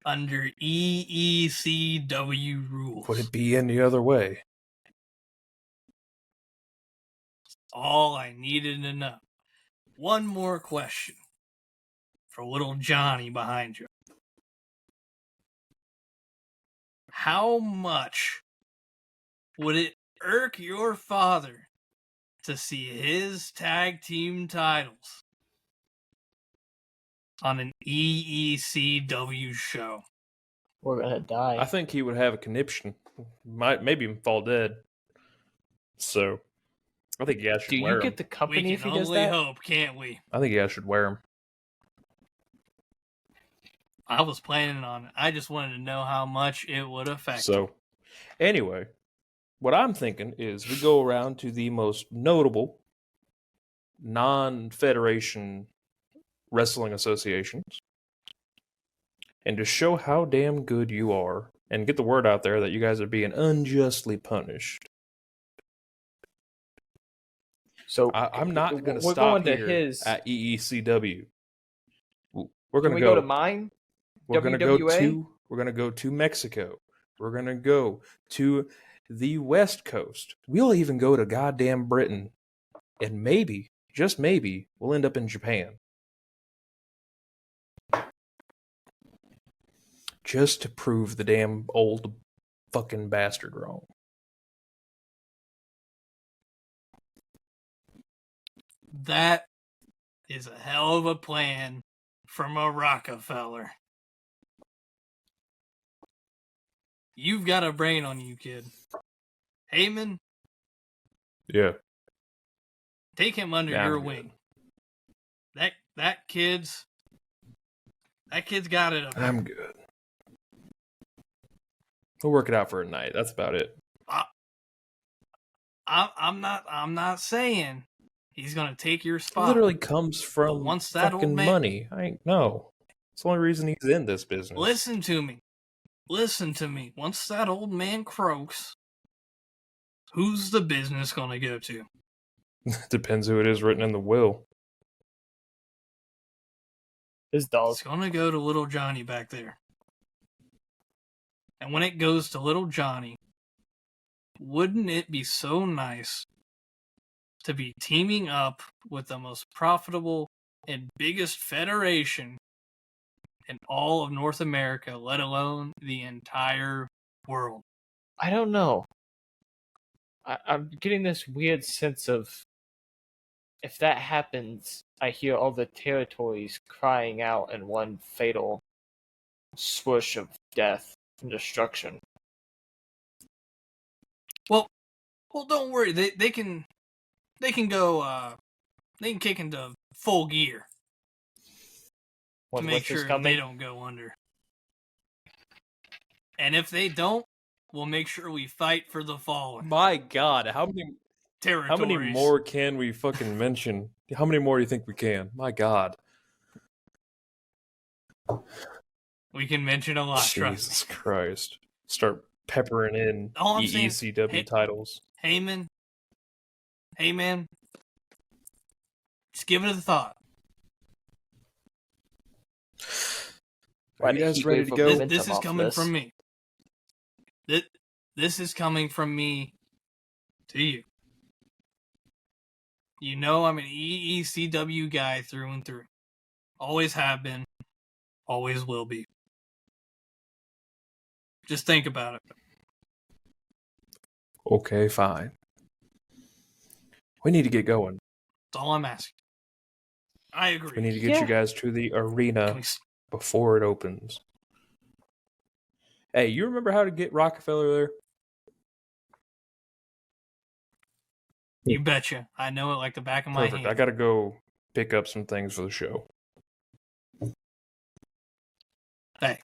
under EECW rules? Would it be any other way? All I needed to know. One more question for little Johnny behind you. How much would it irk your father to see his tag team titles on an EECW show? We're gonna die. I think he would have a conniption. Maybe even fall dead. So, I think you guys should Do wear you them. get the company We if can he does only that? hope, can't we? I think you guys should wear them. I was planning on it. I just wanted to know how much it would affect. So, anyway, what I'm thinking is we go around to the most notable non-federation wrestling associations and to show how damn good you are and get the word out there that you guys are being unjustly punished. So I'm not going to we're stop going to here his. at EECW. We're Can going we to go to mine? We're going to go WWA? to. We're going to go to Mexico. We're going to go to the West Coast. We'll even go to goddamn Britain, and maybe, just maybe, we'll end up in Japan. Just to prove the damn old fucking bastard wrong. That is a hell of a plan from a Rockefeller. You've got a brain on you, kid. Heyman, Yeah. take him under Yeah, your I'm wing. That kid's got it up. I'm good. We'll work it out for a night. That's about it. I'm not saying he's gonna take your It spot. literally comes from once that old fucking man- money. I ain't no. It's the only reason he's in this business. Listen to me. Once that old man croaks, who's the business gonna go to? Depends who it is written in the will. His dog. It's gonna go to little Johnny back there. And when it goes to little Johnny, wouldn't it be so nice to be teaming up with the most profitable and biggest federation in all of North America, let alone the entire world? I don't know. I'm getting this weird sense of if that happens, I hear all the territories crying out in one fatal swoosh of death and destruction. Well, don't worry. They can go. They can kick into full gear When to make winter's sure coming. they don't go under. And if they don't, we'll make sure we fight for the fallen My God, how territories. many more can we fucking mention? How many more do you think we can? My God. We can mention a lot. Trust me. Jesus Christ. Start peppering in All I'm saying- EECW hey- titles. Heyman, hey man, just give it a thought. Are you guys ready to go? This is coming from me. This is coming from me to you. You know I'm an EECW guy through and through. Always have been. Always will be. Just think about it. Okay, fine. We need to get going. That's all I'm asking. I agree. We need to get you guys to the arena before it opens. Hey, you remember how to get Rockefeller there? You betcha. I know it like the back of my Perfect. hand. I gotta go pick up some things for the show. Hey,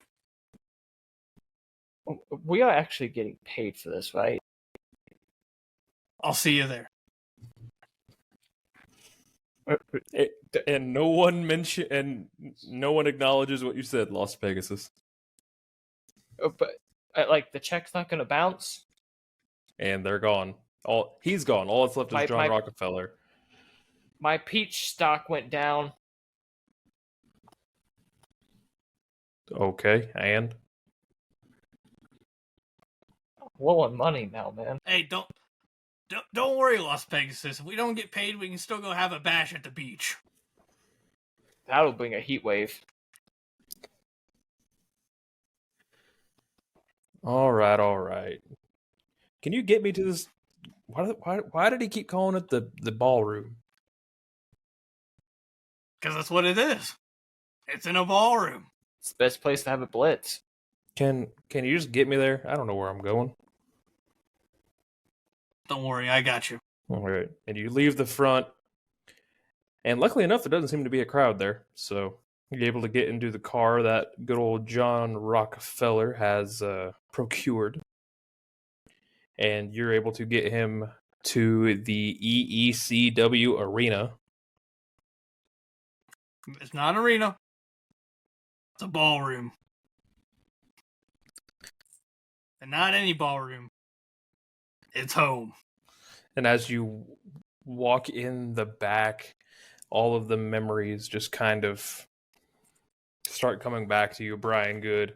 We are actually getting paid for this, right? I'll see you there. And no one acknowledges what you said, Las Pegasus. But like the check's not gonna bounce. And they're gone. He's gone. All that's left is John Rockefeller. My peach stock went down. Okay, and Low on money now, man. Hey, don't worry, Las Pegasus. If we don't get paid, we can still go have a bash at the beach. That'll bring a heat wave. all right. Can you get me to this? Why did he keep calling it the ballroom? Because that's what it is. It's in a ballroom. It's the best place to have a blitz. Can you just get me there? I don't know where I'm going. Don't worry, I got you. All right, and you leave the front, and luckily enough, there doesn't seem to be a crowd there, so you're able to get into the car that good old John Rockefeller has procured, and you're able to get him to the EECW arena. It's not an arena. It's a ballroom. And not any ballroom. It's home. And as you walk in the back, all of the memories just kind of start coming back to you, Brian Good,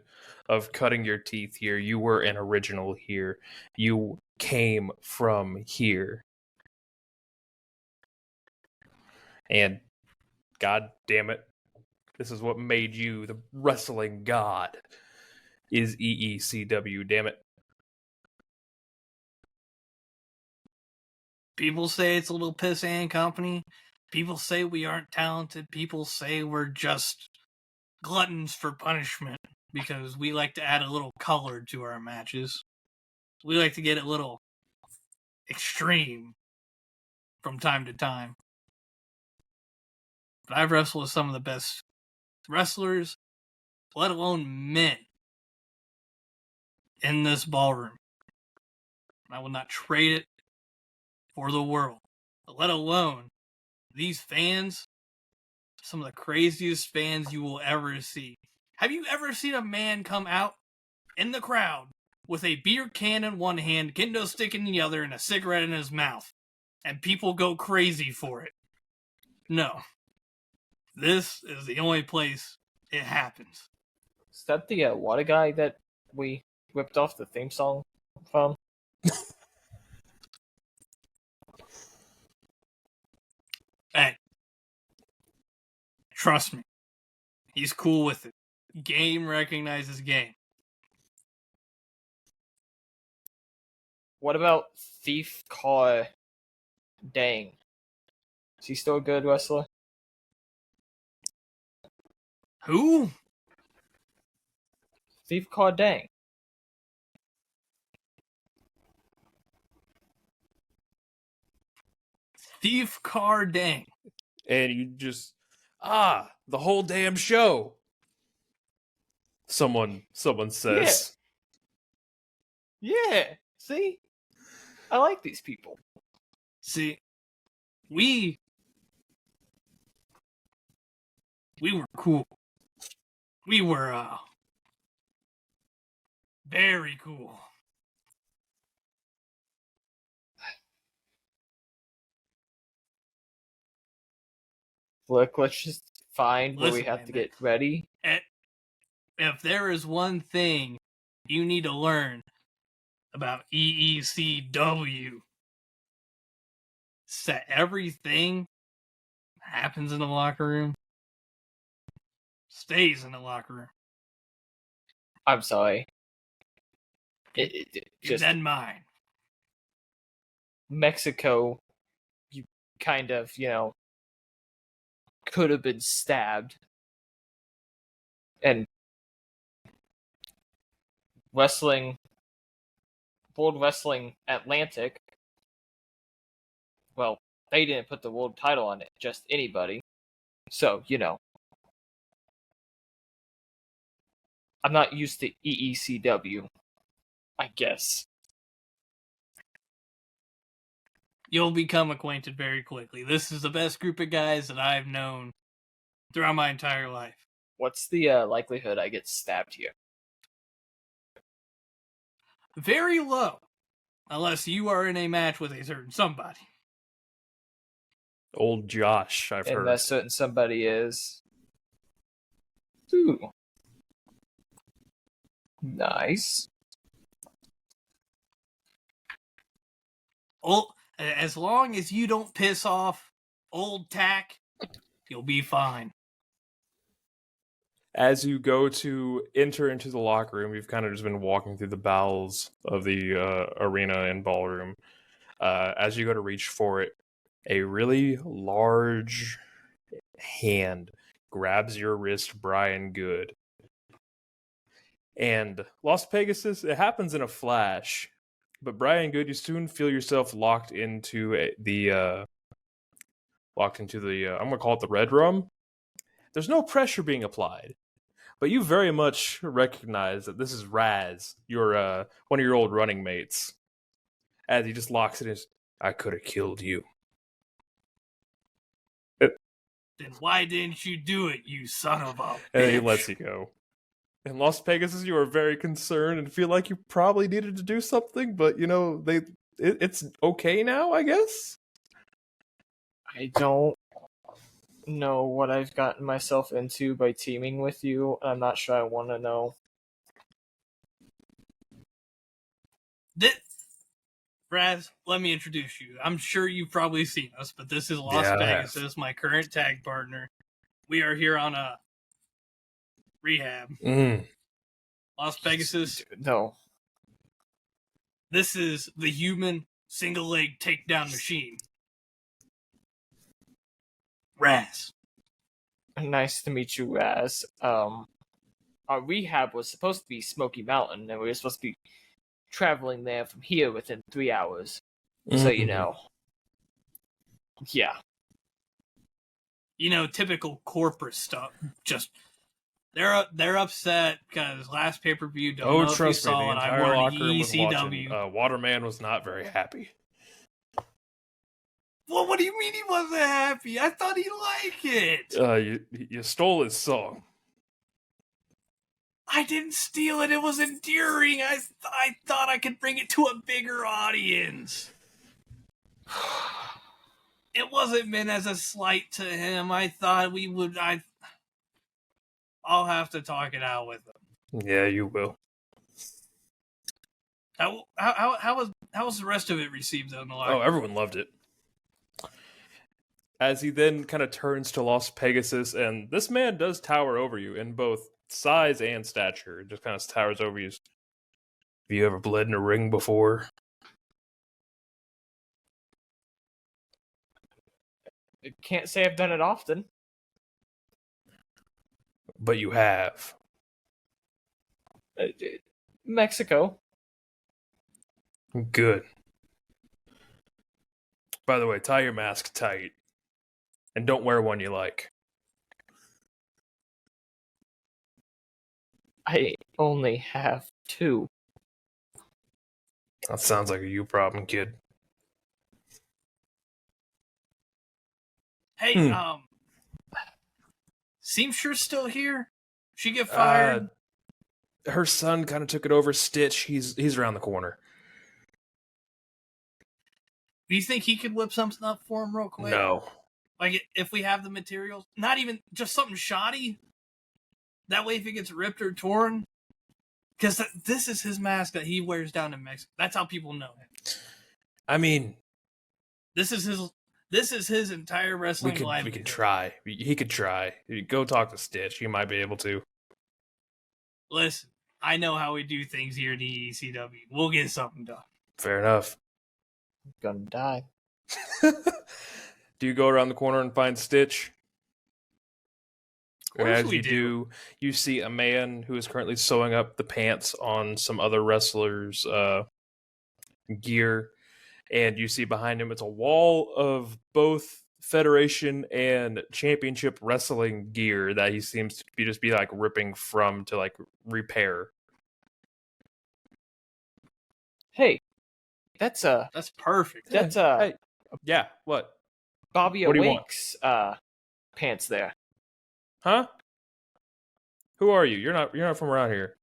of cutting your teeth here. You were an original here. You came from here. And God damn it, this is what made you the wrestling god, is EECW, damn it. People say it's a little pissant company. People say we aren't talented. People say we're just gluttons for punishment because we like to add a little color to our matches. We like to get a little extreme from time to time. But I've wrestled with some of the best wrestlers, let alone men, in this ballroom. I will not trade it for the world, let alone these fans, some of the craziest fans you will ever see. Have you ever seen a man come out in the crowd with a beer can in one hand, kendo stick in the other, and a cigarette in his mouth, and people go crazy for it? No. This is the only place it happens. Is that the water guy that we ripped off the theme song from? Hey, trust me, he's cool with it. Game recognizes game. What about Thief Car Dang? Is he still a good wrestler? Who? Thief Car Dang. Thief Car Dang. And you just, the whole damn show. Someone says. Yeah. See? I like these people. See, we were cool. We were, very cool. Look, let's just find where we Listen, have man, to get ready. If there is one thing you need to learn about EECW, it's that everything happens in the locker room stays in the locker room. I'm sorry. It Keep just that in mind. Mexico, you kind of, could have been stabbed. And World Wrestling Atlantic, well, they didn't put the world title on it, just anybody. So, I'm not used to EECW, I guess. You'll become acquainted very quickly. This is the best group of guys that I've known throughout my entire life. What's the likelihood I get stabbed here? Very low. Unless you are in a match with a certain somebody. Old Josh, I've And heard. that certain somebody is... Ooh. Nice. As long as you don't piss off old Tack, you'll be fine. As you go to enter into the locker room, you've kind of just been walking through the bowels of the arena and ballroom. As you go to reach for it, a really large hand grabs your wrist, Brian Good. And Las Pegasus, it happens in a flash. But Brian Good, you soon feel yourself locked into the I'm gonna call it the Red Room. There's no pressure being applied, but you very much recognize that this is Raz, your one of your old running mates. As he just locks it in, I could have killed you. Then why didn't you do it, you son of a bitch? And he lets you go. In Las Pegasus, you are very concerned and feel like you probably needed to do something, but it's okay now, I guess. I don't know what I've gotten myself into by teaming with you. I'm not sure I want to know. Raz, let me introduce you. I'm sure you've probably seen us, but this is Las Pegasus, my current tag partner. We are here on a rehab. Las Pegasus. No. This is the human single leg takedown machine. Raz. Nice to meet you, Raz. Our rehab was supposed to be Smoky Mountain, and we were supposed to be traveling there from here within 3 hours. So, Yeah. Typical corporate stuff. Just they're upset because last pay-per-view. Don't know if you trust me, saw the it. I entire wore locker room was ECW. watching. Waterman was not very happy. Well, what do you mean he wasn't happy? I thought he'd like it. You stole his song. I didn't steal it. It was endearing. I thought I could bring it to a bigger audience. It wasn't meant as a slight to him. I thought we would. I'll have to talk it out with him. Yeah, you will. How was the rest of it received though? Everyone loved it. As he then kind of turns to Las Pegasus, and this man does tower over you in both size and stature. It just kind of towers over you. Have you ever bled in a ring before? I can't say I've done it often. But you have. Mexico. Good. By the way, tie your mask tight. And don't wear one you like. I only have 2. That sounds like a you problem, kid. Hey, Seamstress still here? She get fired? Her son kind of took it over. Stitch, he's around the corner. Do you think he could whip something up for him real quick? No. Like, if we have the materials, not even just something shoddy. That way, if it gets ripped or torn, because this is his mask that he wears down in Mexico. That's how people know him. I mean, this is his entire wrestling life. We could try. He could try. Go talk to Stitch. He might be able to. Listen, I know how we do things here at the ECW. We'll get something done. Fair enough. I'm gonna die. Do you go around the corner and find Stitch? Of course As we you do. you see a man who is currently sewing up the pants on some other wrestlers' gear, and you see behind him it's a wall of both Federation and Championship wrestling gear that he seems to be like ripping from to like repair. Hey, that's That's perfect. that's Hey, yeah, what? Bobby What do you want? Awake's pants there. Huh? Who are you? You're not from around here.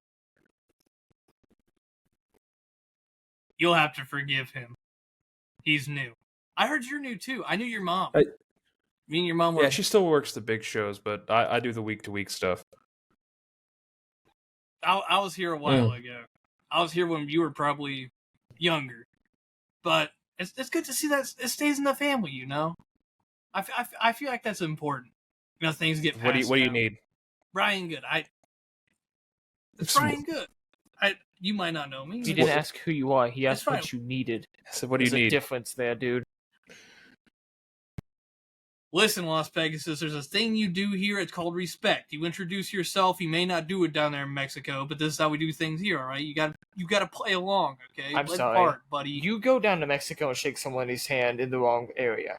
You'll have to forgive him. He's new. I heard you're new too. I knew your mom. Me and your mom were. Yeah, she still works the big shows, but I do the week-to-week stuff. I was here a while ago. I was here when you were probably younger. But it's good to see that it stays in the family, you know? I feel like that's important. You know, things get passed What do you down. need? Brian Good. It's Brian Good. You might not know me. He didn't ask who you are. He asked fine. what you needed. I said, what do you There's a need? difference there, dude. Listen, Las Pegasus, there's a thing you do here. It's called respect. You introduce yourself. You may not do it down there in Mexico, but this is how we do things here. All right, you got to play along. Okay, I'm play sorry. the part, buddy. You go down to Mexico and shake someone's hand in the wrong area.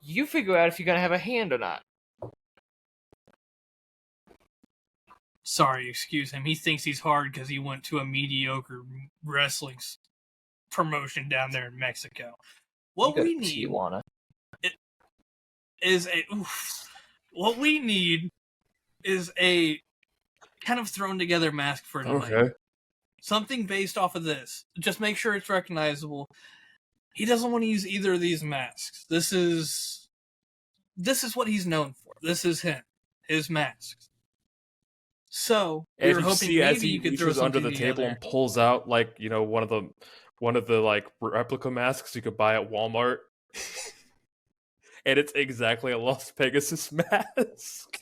You figure out if you're gonna have a hand or not. Sorry, excuse him. He thinks he's hard because he went to a mediocre wrestling promotion down there in Mexico. What we need is what we need is a kind of thrown together mask for tonight. Okay. Something based off of this. Just make sure it's recognizable. He doesn't want to use either of these masks. This is what he's known for. This is him. His masks. So we were hoping maybe you could throw something under the table together. and pulls out like, you know, one of the like replica masks you could buy at Walmart. And it's exactly a Las Pegasus mask.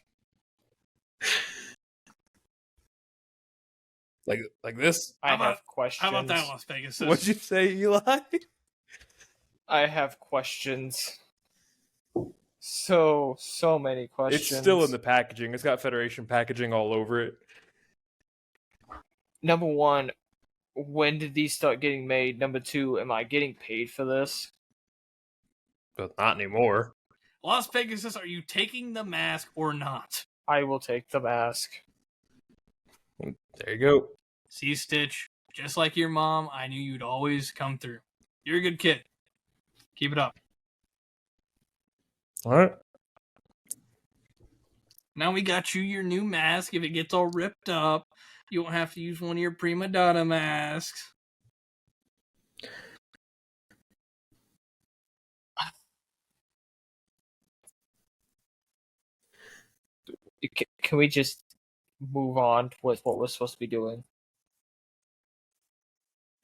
like this. I have questions. How about that, Las Vegas? What'd you say, Eli? I have questions. So many questions. It's still in the packaging. It's got Federation packaging all over it. Number one, when did these start getting made? Number two, am I getting paid for this? But not anymore. Las Pegasus, are you taking the mask or not? I will take the mask. There you go. See, Stitch, just like your mom, I knew you'd always come through. You're a good kid. Keep it up. All right. Now we got you your new mask. If it gets all ripped up, you won't have to use one of your prima donna masks. Can we just move on with what we're supposed to be doing?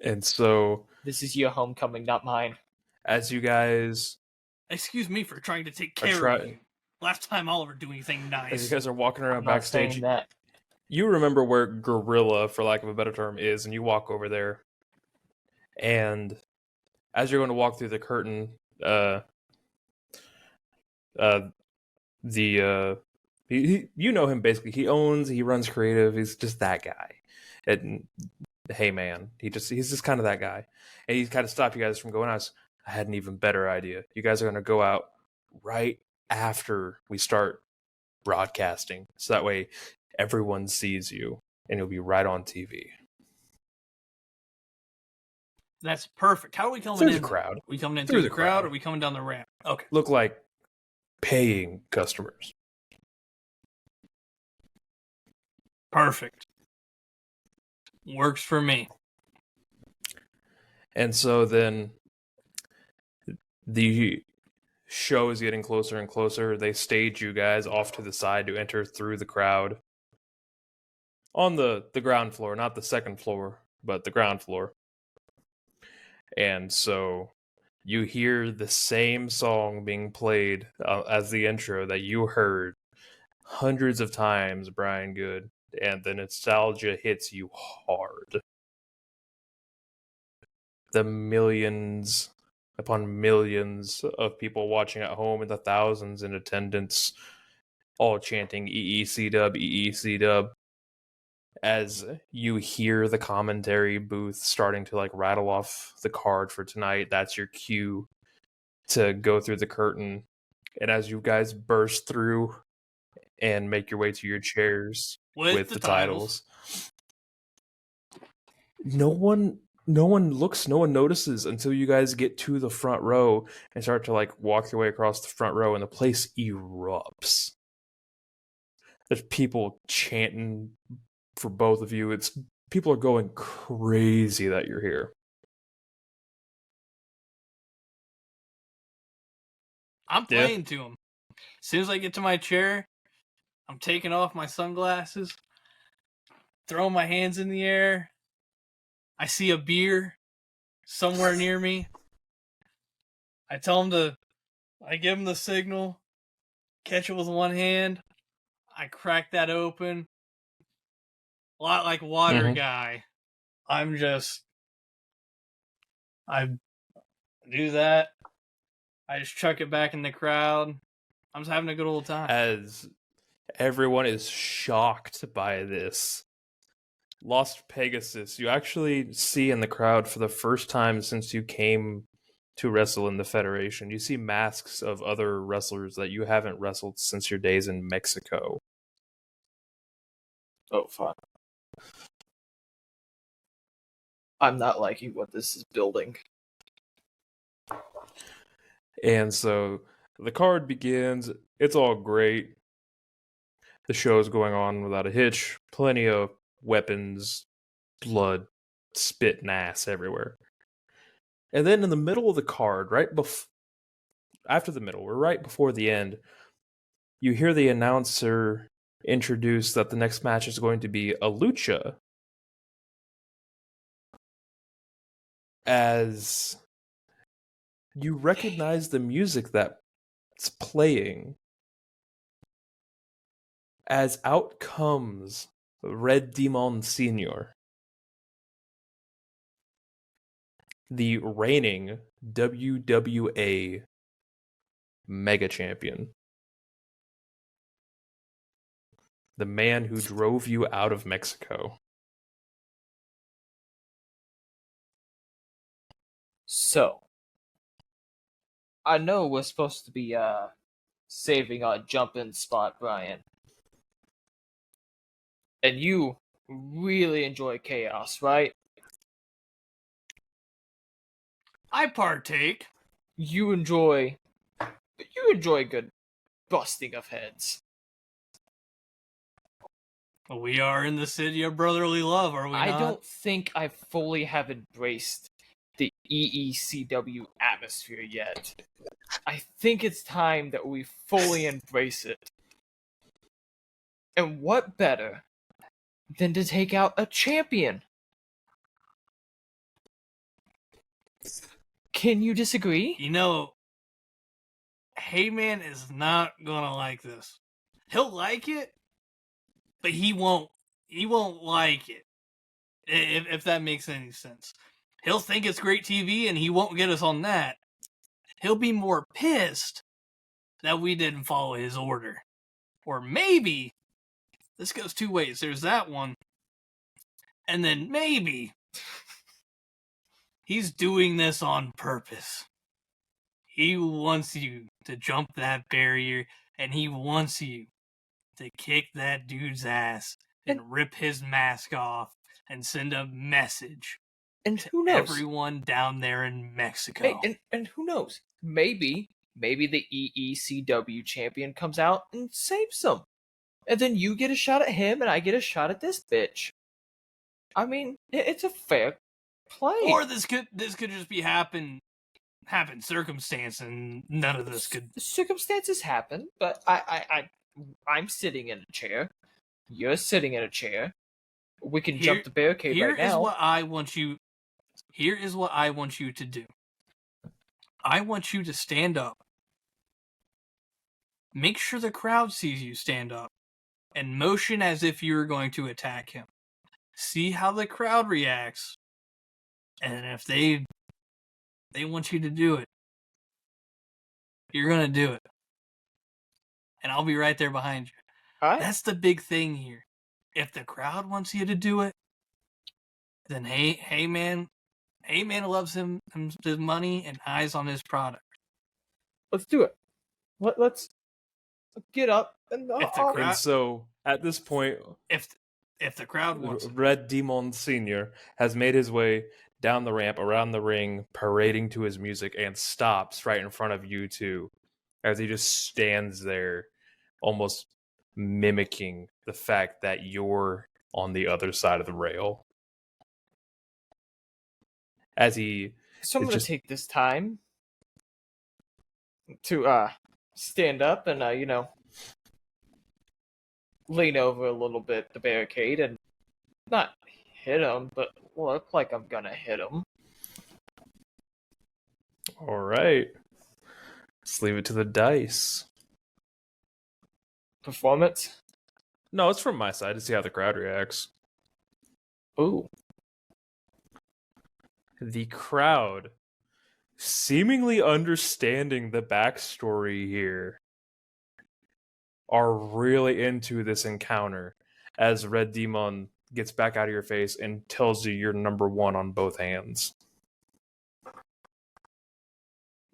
And so, This is your homecoming, not mine. as you guys Excuse me for trying to take care of you. trying, Last time I'll ever do anything nice. as you guys are walking around I'm not backstage, saying that. you remember where Gorilla, for lack of a better term, is, and you walk over there. And as you're going to walk through the curtain, you know him basically. He runs creative. He's just that guy. And hey, man, he's just kind of that guy. And he's kind of stopped you guys from going out. I had an even better idea. You guys are going to go out right after we start broadcasting, so that way everyone sees you, and you'll be right on TV. That's perfect. How are we coming Through in? the crowd. We coming in Through through the the crowd, crowd. or are we coming down the ramp? Okay. Look like paying customers. Perfect. Works for me. And so then the show is getting closer and closer. They stage you guys off to the side to enter through the crowd on the ground floor, not the second floor, but the ground floor. And so you hear the same song being played as the intro that you heard hundreds of times, Brian Good, and the nostalgia hits you hard. The millions upon millions of people watching at home and the thousands in attendance, all chanting EEC dub, EEC dub. As you hear the commentary booth starting to like rattle off the card for tonight, that's your cue to go through the curtain. And as you guys burst through and make your way to your chairs with the titles, no one looks, no one notices until you guys get to the front row and start to like walk your way across the front row, and the place erupts. There's people chanting for both of you. People are going crazy that you're here. I'm playing to him. As soon as I get to my chair, I'm taking off my sunglasses, throwing my hands in the air. I see a beer somewhere near me. I give him the signal, catch it with one hand. I crack that open. A lot like Water Guy. I do that. I just chuck it back in the crowd. I'm just having a good old time. As everyone is shocked by this, Lost Pegasus, you actually see in the crowd for the first time since you came to wrestle in the Federation. You see masks of other wrestlers that you haven't wrestled since your days in Mexico. Oh, fun. I'm not liking what this is building. And so the card begins. It's all great. The show is going on without a hitch. Plenty of weapons, blood, spit, and ass everywhere. And then in the middle of the card, right before the end, you hear the announcer introduce that the next match is going to be a lucha. As you recognize the music that's playing, as out comes Red Demon Sr., the reigning WWA Mega Champion. The man who drove you out of Mexico. So, I know we're supposed to be saving our jump-in spot, Brian. And you really enjoy chaos, right? I partake. You enjoy good busting of heads. We are in the city of brotherly love, are we not? I don't think I fully have embraced the EECW atmosphere yet. I think it's time that we fully embrace it. And what better than to take out a champion? Can you disagree? You know, Heyman is not gonna like this. He'll like it, but he won't like it. If that makes any sense. He'll think it's great TV and he won't get us on that. He'll be more pissed that we didn't follow his order. Or maybe, this goes two ways. There's that one. And then maybe he's doing this on purpose. He wants you to jump that barrier, and he wants you to kick that dude's ass and rip his mask off and send a message. And who knows? Everyone down there in Mexico. Hey, and who knows? Maybe the EECW champion comes out and saves them. And then you get a shot at him and I get a shot at this bitch. I mean, it's a fair play. Or this could just be happen circumstance, and none of this could. Circumstances happen, but I'm sitting in a chair. You're sitting in a chair. We can jump the barricade right now. Here is what I want you to do. I want you to stand up. Make sure the crowd sees you stand up. And motion as if you're going to attack him. See how the crowd reacts. And if they They want you to do it. You're going to do it. And I'll be right there behind you. All right. That's the big thing here. If the crowd wants you to do it, then Heyman loves his money and eyes on his product. Let's do it. Let's get up and And so at this point, if the crowd wants it. Red Demon Sr. has made his way down the ramp, around the ring, parading to his music, and stops right in front of you two as he just stands there, almost mimicking the fact that you're on the other side of the rail. As he... So I'm going to take this time to stand up and, lean over a little bit the barricade and not hit him, but look like I'm going to hit him. All right. Let's leave it to the dice. Performance? No, it's from my side to see how the crowd reacts. Ooh. The crowd, seemingly understanding the backstory here, are really into this encounter as Red Demon gets back out of your face and tells you you're number one on both hands.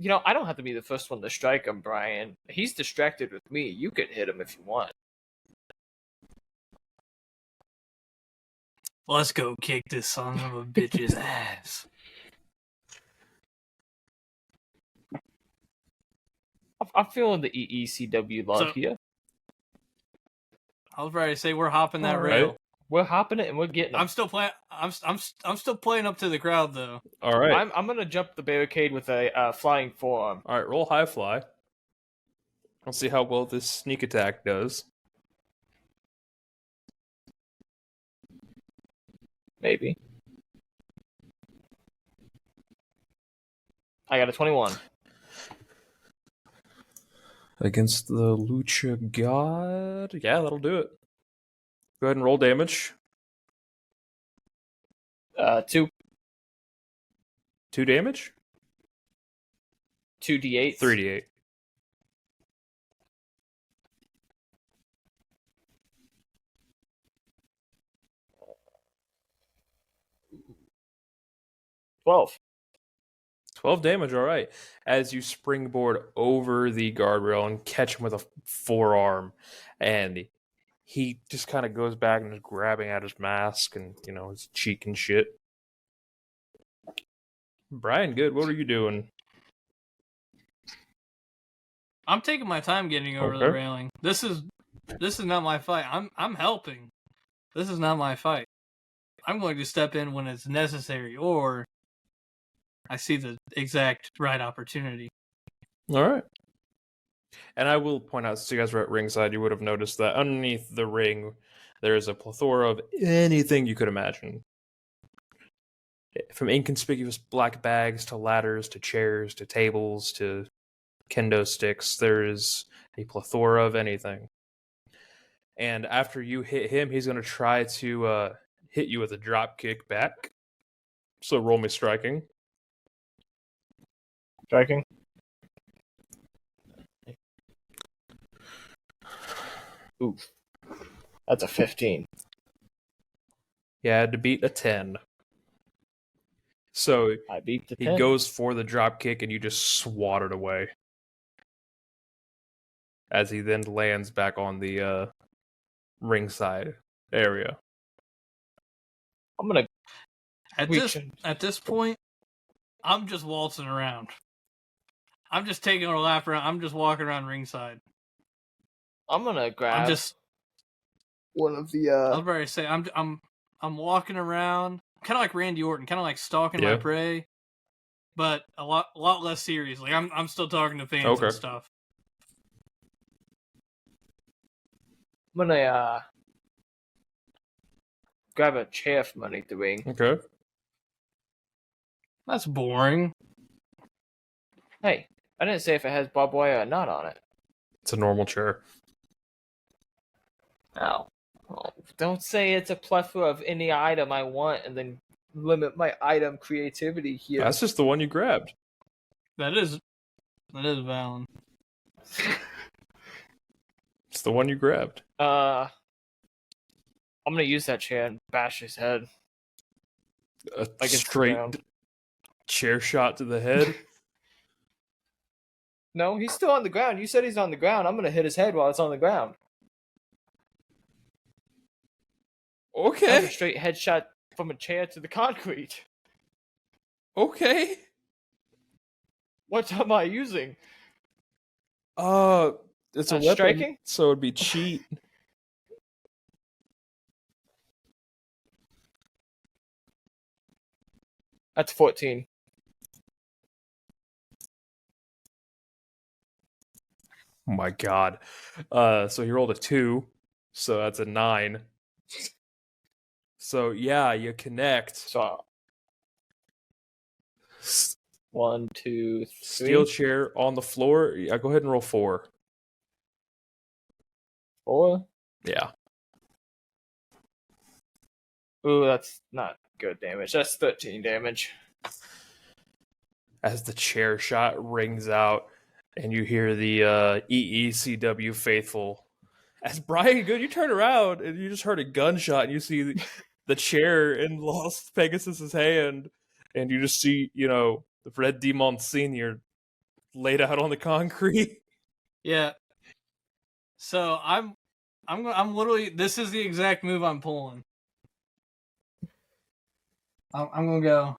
I don't have to be the first one to strike him, Brian. He's distracted with me. You could hit him if you want. Let's go kick this son of a bitch's ass. I'm feeling the EECW love here. I was ready to say we're hopping that All rail. right. We're hopping it and we're getting it. I'm still playing. I'm still playing up to the crowd though. All right. I'm gonna jump the barricade with a flying forearm. All right, roll high fly. I'll see how well this sneak attack does. Maybe. I got a 21. Against the Lucha God? Yeah, that'll do it. Go ahead and roll damage. 2. 2 damage? 2d8. 3d8. $12. 12 damage, all right. As you springboard over the guardrail and catch him with a forearm, and he just kind of goes back and is grabbing at his mask and, his cheek and shit. Brian, good. What are you doing? I'm taking my time getting over the Okay. railing. This is not my fight. I'm helping. This is not my fight. I'm going to step in when it's necessary or I see the exact right opportunity. All right. And I will point out, since you guys were at ringside, you would have noticed that underneath the ring, there is a plethora of anything you could imagine. From inconspicuous black bags to ladders to chairs to tables to kendo sticks, there is a plethora of anything. And after you hit him, he's going to try to hit you with a drop kick back. So roll me striking. Striking. Oof. That's a 15. You had to beat a 10. So I beat the he 10. goes for the drop kick and you just swat it away. As he then lands back on the ringside area. I'm gonna At this point, I'm just waltzing around. I'm just taking a lap around. I'm just walking around ringside. grab I'm just one of the I was about to say I'm walking around, kind of like Randy Orton, kind of like stalking my prey, but a lot less seriously. I'm still talking to fans and stuff. I'm gonna grab a chair from underneath the ring. Okay. That's boring. Hey, I didn't say if it has barbed wire or not on it. It's a normal chair. Oh. Don't say it's a plethora of any item I want and then limit my item creativity here. That's just the one you grabbed. That is valid. It's the one you grabbed. I'm gonna use that chair and bash his head. A Like it's straight ground. chair shot to the head. No, he's still on the ground. You said he's on the ground. I'm gonna hit his head while it's on the ground. That's Okay. a straight headshot from a chair to the concrete. Okay. What am I using? It's a weapon, striking? so it'd be cheat. That's 14. Oh my god. So he rolled a 2, so that's a 9. So yeah, you connect. So 1, 2, 3. Steel chair on the floor. Yeah, go ahead and roll 4. 4. Yeah. Ooh, that's not good damage. That's 13 damage. As the chair shot rings out, and you hear the EECW faithful. As Brian Good, you turn around and you just heard a gunshot, and you see the chair in Lost Pegasus's hand, and you just see, the Red Demon Senior laid out on the concrete. Yeah. So I'm literally. This is the exact move I'm pulling. I'm gonna go.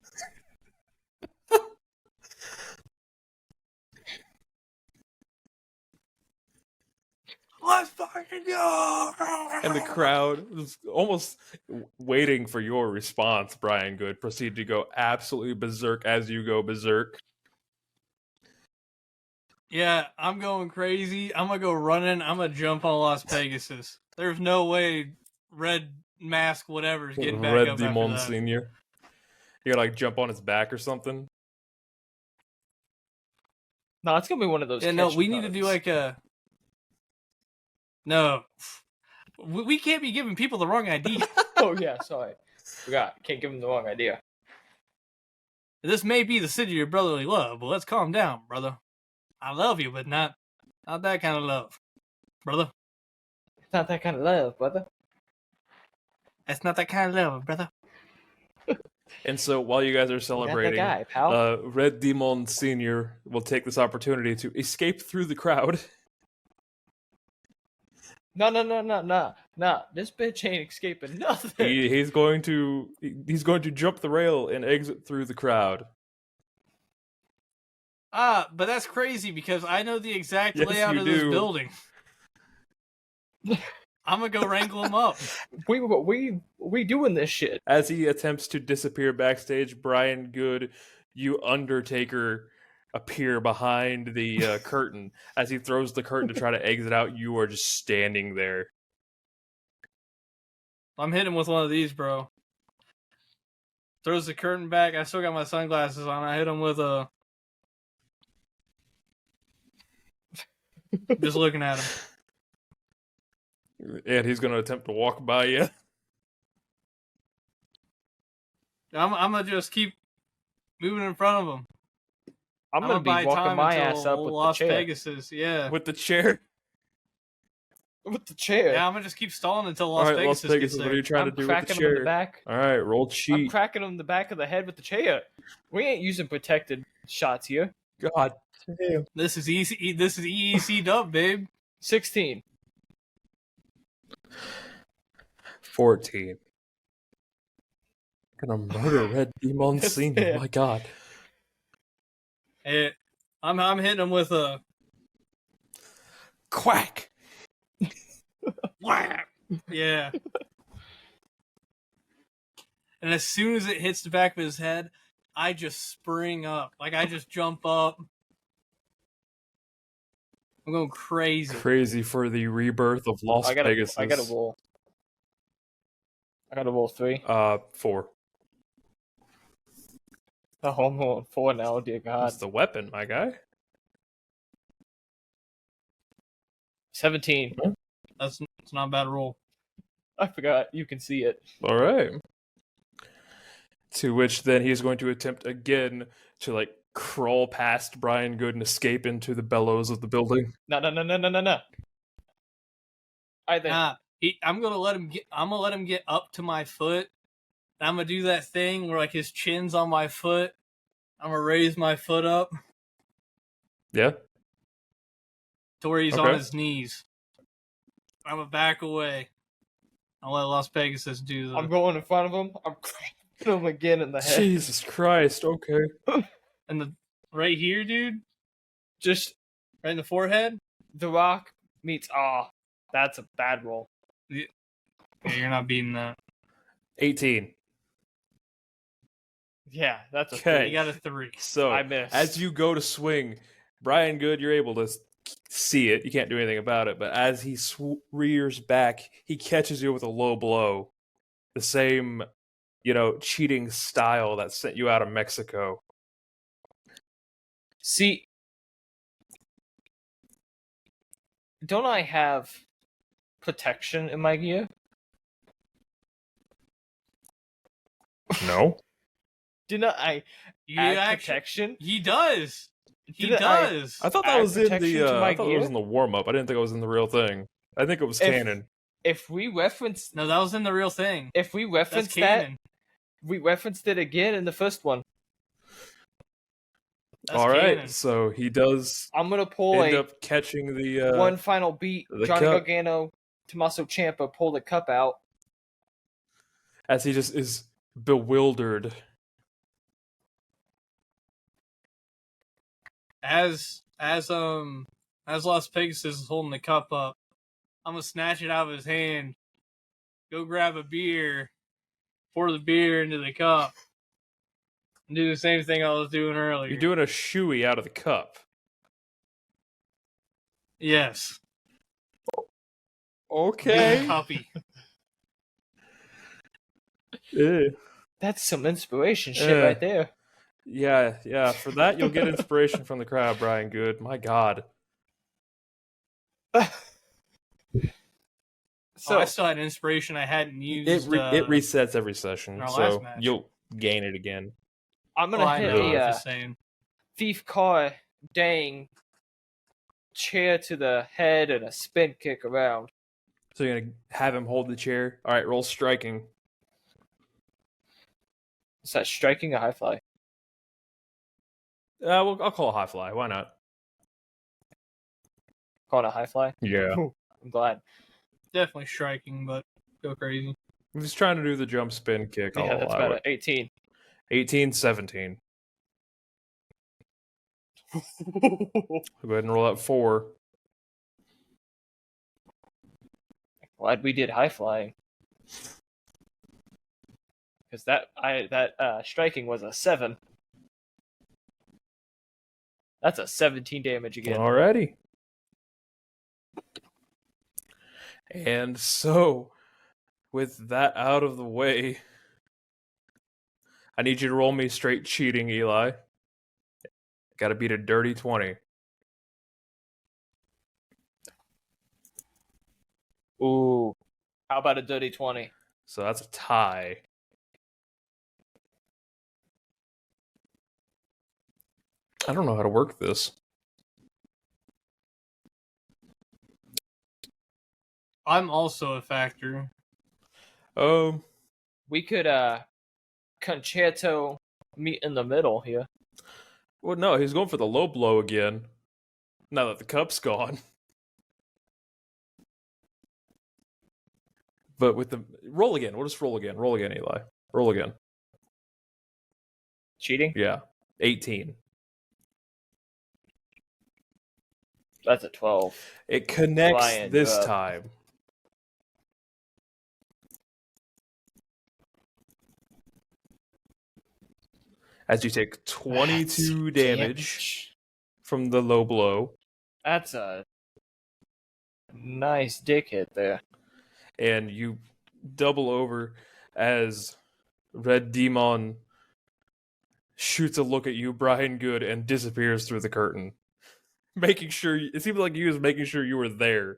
Let's fucking go! And the crowd was almost waiting for your response, Brian Good. Proceed to go absolutely berserk as you go berserk. Yeah, I'm going crazy. I'm gonna go running. I'm gonna jump on Las Pegasus. There's no way Red Mask whatever is getting back Red up Demon after that. Senior. You gotta jump on his back or something. No, it's gonna be one of those. Yeah, no, catchy we need to do bugs. like a. No, we can't be giving people the wrong idea. Oh yeah, sorry. Forgot. Can't give him the wrong idea. This may be the city of your brotherly love, but let's calm down, brother. I love you, but not that kind of love, brother. It's not that kind of love, brother. That's not that kind of love, brother. And so while you guys are celebrating, guy, pal. Red Demon Senior will take this opportunity to escape through the crowd. No. This bitch ain't escaping nothing. He's going to jump the rail and exit through the crowd. But that's crazy because I know the exact Yes, layout you of this do. building. I'm gonna go wrangle him up. We doing this shit. As he attempts to disappear backstage, Brian Good, you Undertaker, appear behind the curtain. As he throws the curtain to try to exit out, you are just standing there. I'm hitting him with one of these, bro. Throws the curtain back. I still got my sunglasses on. I hit him with a. Just looking at him. And he's going to attempt to walk by you. I'm gonna just keep moving in front of him. I'm gonna be buy walking time my until ass up with Las the chair. Pegasus. Yeah. With the chair. With the chair. Yeah, I'm gonna just keep stalling until All Las right, Pegasus Las Pegasus, gets what there. are you trying I'm to do with cracking the him in chair? the back. All right, roll I'm cheat. cracking him in the back of the head with the chair. We ain't using protected shots here. God damn. This is easy. This is EEC dub, babe. 16. 14. Gonna murder Red Demon That's Senior. it. My God. I'm hitting him with a Quack. wham. Yeah. And as soon as it hits the back of his head, I just spring up. Like I just jump up. I'm going crazy. Crazy for the rebirth of Las Pegasus. I gotta roll. I gotta roll 3. 4. Oh, I'm rolling 4 now, dear God. That's the weapon, my guy. 17. It's not a bad roll. I forgot. You can see it. All right. To which then he's going to attempt again to crawl past Brian Good and escape into the bellows of the building? No. I think Nah, I'm gonna let him get. I'm gonna let him get up to my foot. And I'm gonna do that thing where like his chin's on my foot. I'm gonna raise my foot up Yeah. to where he's Okay. on his knees. I'm gonna back away. I'll let Las Pegasus do the. I'm going in front of him. I'm cracking him again in the head. Jesus Christ. Okay. And the right here, dude, Just right in the forehead. The Rock meets that's a bad roll. Yeah, you're not beating that. 18. Yeah, that's a Okay. You got a 3. So, I missed. as you go to swing, Brian Good, you're able to see it. You can't do anything about it. But as he rears back, he catches you with a low blow. The same, cheating style that sent you out of Mexico. See, don't I have protection in my gear? No? Didn't I You add actually, protection? he does. He Didn't I- does. I thought that Add was in protection the to my I thought it was gear? in the warm-up. I didn't think it was in the real thing. I think it was canon. If we reference, No, that was in the real thing. if we That's reference that, canon. we referenced it again in the first one. That's All right, canon. so he does I'm gonna pull end a up catching the one final beat. the Johnny cup. Gargano, Tommaso Ciampa pull the cup out. as he just is bewildered. As Las Pegasus is holding the cup up, I'm gonna snatch it out of his hand, go grab a beer, pour the beer into the cup, and do the same thing I was doing earlier. You're doing a shoey out of the cup. Yes. Okay. Cuppy. That's some inspiration shit Yeah. right there. Yeah. For that, you'll get inspiration from the crowd, Brian Good. My God. So I still had inspiration I hadn't used. It resets every session, in our last so match. you'll gain it again. I'm gonna I hit know, I'm a just saying. thief car dang chair to the head and a spin kick around. So you're gonna have him hold the chair. All right, roll striking. Is that striking a high fly? I'll call a high fly. Why not? Calling a high fly? Yeah. I'm glad. Definitely striking, but go crazy. If he's trying to do the jump spin kick, I'll Yeah, that's allow about it. 18. 18, 17. Go ahead and roll out 4. Glad we did high flying. Because that striking was a 7. That's a 17 damage again. Alrighty. And so, with that out of the way, I need you to roll me straight cheating, Eli. Got to beat a dirty 20. Ooh. How about a dirty 20? So that's a tie. I don't know how to work this. I'm also a factor. We could concerto meet in the middle here. Well, no, he's going for the low blow again. Now that the cup's gone. But with the roll again. We'll just roll again. Roll again, Eli. Roll again. Cheating? Yeah. 18. That's a 12. It connects Flying this up. time. As you take 22 damage from the low blow. That's a nice dick hit there. And you double over as Red Demon shoots a look at you, Brian Good, and disappears through the curtain. Making sure, it seems like he was making sure you were there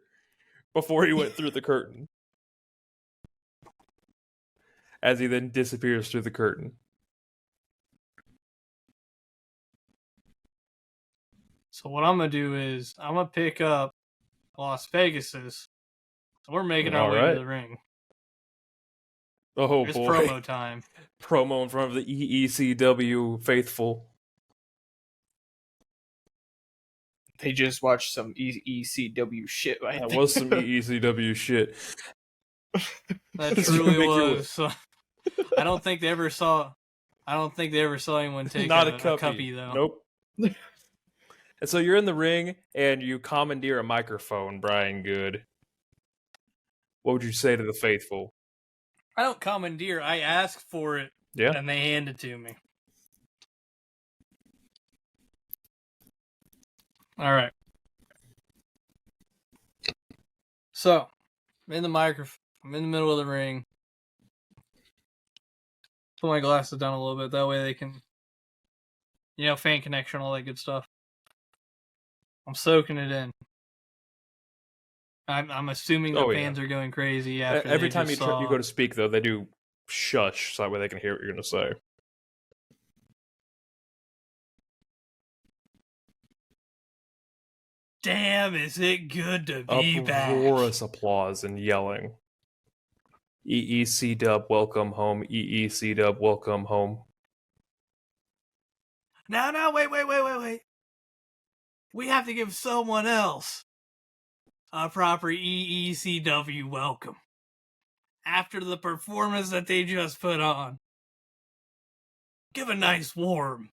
before he went through the curtain. As he then disappears through the curtain. So what I'm gonna do is I'm gonna pick up Las Pegasus. So we're making our way to the ring. Oh It's boy. promo time. Promo in front of the EECW faithful. They just watched some ECW shit right That there. was some EECW shit. That That's gonna truly make your- was. So, I don't think they ever saw anyone take Not a cuppy though. Nope. And so you're in the ring and you commandeer a microphone, Brian Good. What would you say to the faithful? I don't commandeer. I ask for it, Yeah. and they hand it to me. All right. So, I'm in the microphone. I'm in the middle of the ring. Put my glasses down a little bit. That way they can, fan connection, all that good stuff. I'm soaking it in. I'm assuming the fans are going crazy after Every time you saw... you go to speak, though, they do shush so that way they can hear what you're going to say. Damn, is it good to be back? Uproarious applause and yelling. EEC Dub, welcome home. EEC Dub, welcome home. No, wait. We have to give someone else a proper EECW welcome. After the performance that they just put on. Give a nice, warm,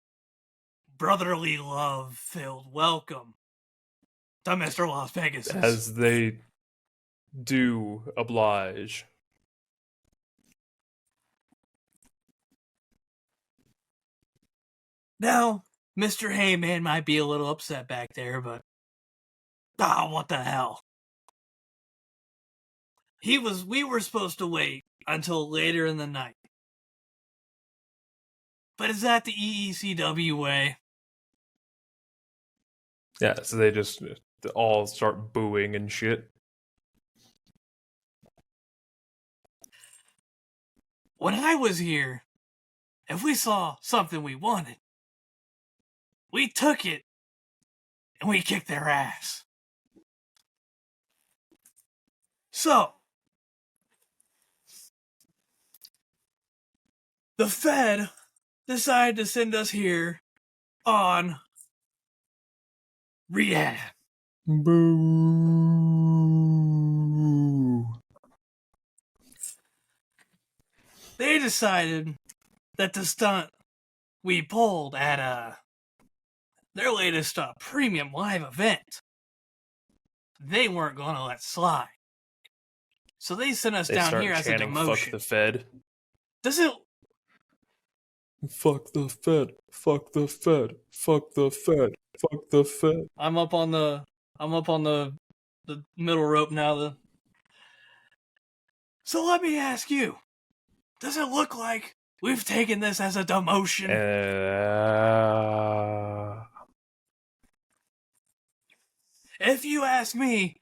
brotherly love-filled welcome to Mr. Las Pegasus. As they do oblige. Now, Mr. Heyman might be a little upset back there, but what the hell? We were supposed to wait until later in the night. But is that the EECW way? Yeah, so they just all start booing and shit. When I was here, if we saw something we wanted, we took it and we kicked their ass. So, the Fed decided to send us here on rehab. Boo. They decided that the stunt we pulled at their latest premium live event, they weren't going to let slide. So they sent us down here as a demotion. Fuck the Fed. Does it... Fuck the Fed. Fuck the Fed. Fuck the Fed. Fuck the Fed. I'm up on the middle rope now. So let me ask you, does it look like we've taken this as a demotion? If you ask me,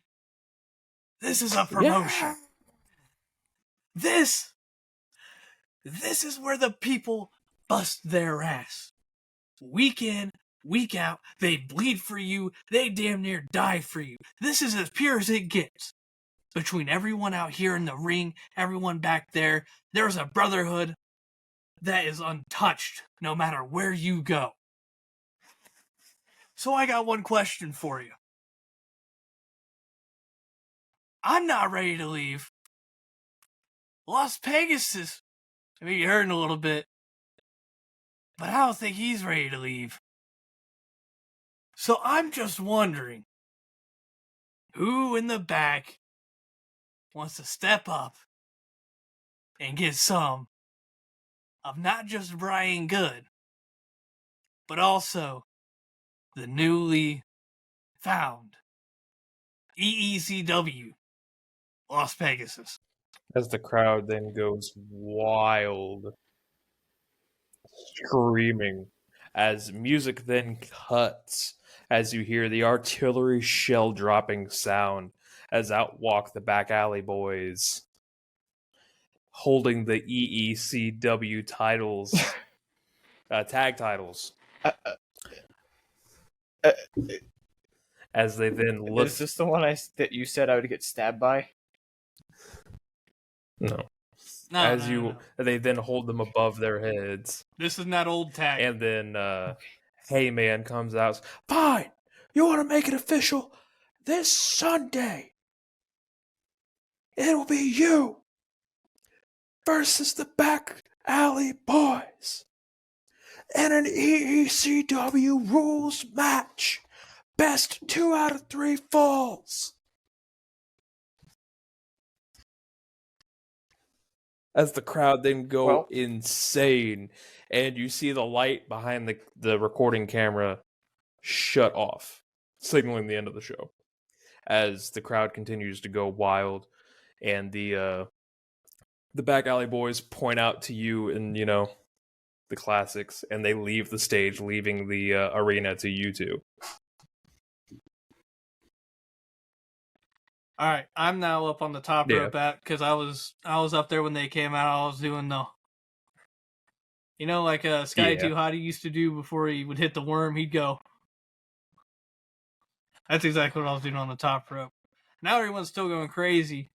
this is a promotion. Yeah. This is where the people bust their ass. Week in, week out, they bleed for you, they damn near die for you. This is as pure as it gets. Between everyone out here in the ring, everyone back there, there's a brotherhood that is untouched no matter where you go. So I got one question for you. I'm not ready to leave. Las Pegasus, maybe you're hurting a little bit, but I don't think he's ready to leave. So I'm just wondering, who in the back wants to step up and get some of not just Brian Good, but also the newly found EECW Las Pegasus. As the crowd then goes wild, screaming, as music then cuts, as you hear the artillery shell dropping sound, as out walk the back alley boys, holding the EECW titles, tag titles. As they then look. Is this the one that you said I would get stabbed by? No. No, They then hold them above their heads. This is not old tag. And then Hey Man comes out. Fine! You want to make it official? This Sunday, it'll be you versus the Back Alley Boys in an EECW rules match. Best 2 out of 3 falls. As the crowd then go insane, and you see the light behind the recording camera shut off, signaling the end of the show. As the crowd continues to go wild, and the Back Alley Boys point out to you and, you know, the classics, and they leave the stage, leaving the arena to you two. All right, I'm now up on the top rope because I was up there when they came out. I was doing like Sky Too Hottie used to do before he would hit the worm. He'd go. That's exactly what I was doing on the top rope. Now everyone's still going crazy.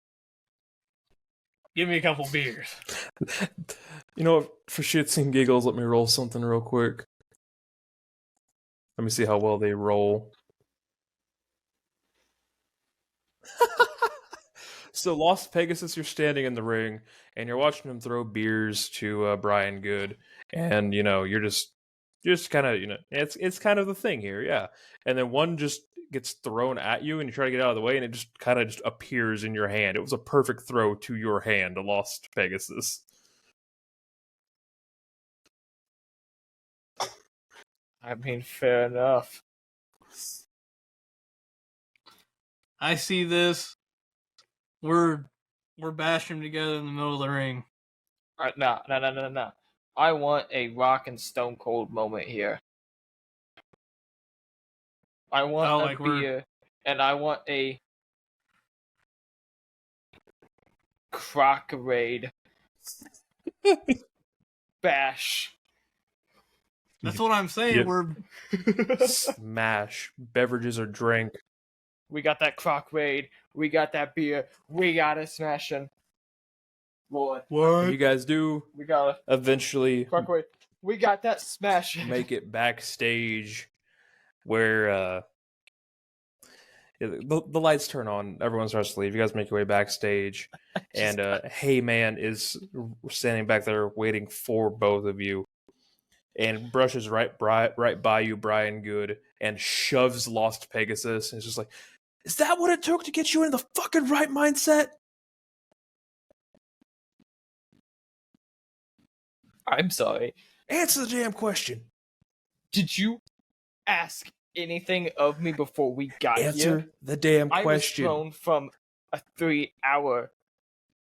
Give me a couple beers. You know, for shits and giggles, let me roll something real quick. Let me see how well they roll. So Lost Pegasus, you're standing in the ring, and you're watching him throw beers to Brian Good, and, you know, you're just kind of, you know, it's kind of the thing here, yeah. And then one just gets thrown at you, and you try to get out of the way, and it just kind of just appears in your hand. It was a perfect throw to your hand, a Lost Pegasus. I mean, fair enough. I see this. We're bashing them together in the middle of the ring. No. I want a Rock and Stone Cold moment here. I want a beer, and I want a Crockerade bash. That's what I'm saying. Yep. We're smash beverages or drink. We got that Crockerade. We got that beer. We got it smashing. What? You guys do. We got it. Eventually. Crockerade. We got that smashing. Make it backstage, where the lights turn on. Everyone starts to leave. You guys make your way backstage, and Hey Man is standing back there waiting for both of you, and brushes right by you, Brian Good, and shoves Lost Pegasus. And it's just like, is that what it took to get you in the fucking right mindset? I'm sorry. Answer the damn question. Did you ask anything of me before we got here? Answer the damn question. I was thrown from a 3-hour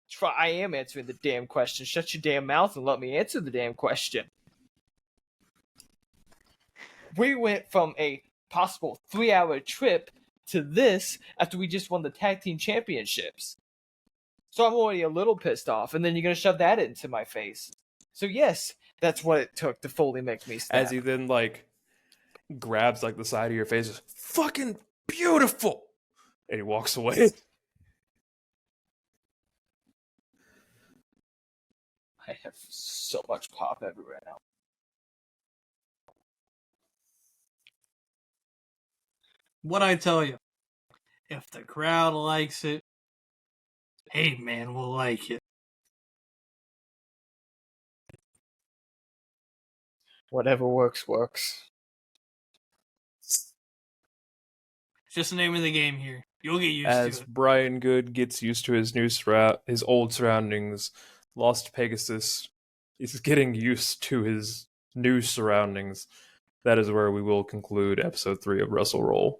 try. I am answering the damn question. Shut your damn mouth and let me answer the damn question. We went from a possible 3-hour trip to this after we just won the tag team championships. So I'm already a little pissed off, and then you're going to shove that into my face. So yes, that's what it took to fully make me snap. As he then, like, grabs, like, the side of your face, fucking beautiful! And he walks away. I have so much pop everywhere now. What I tell you, if the crowd likes it, Hey Man will like it. Whatever works, works. It's just the name of the game here. You'll get used to it. As Brian Good gets used to his his old surroundings, Lost Pegasus is getting used to his new surroundings. That is where we will conclude episode 3 of Wrestle Roll.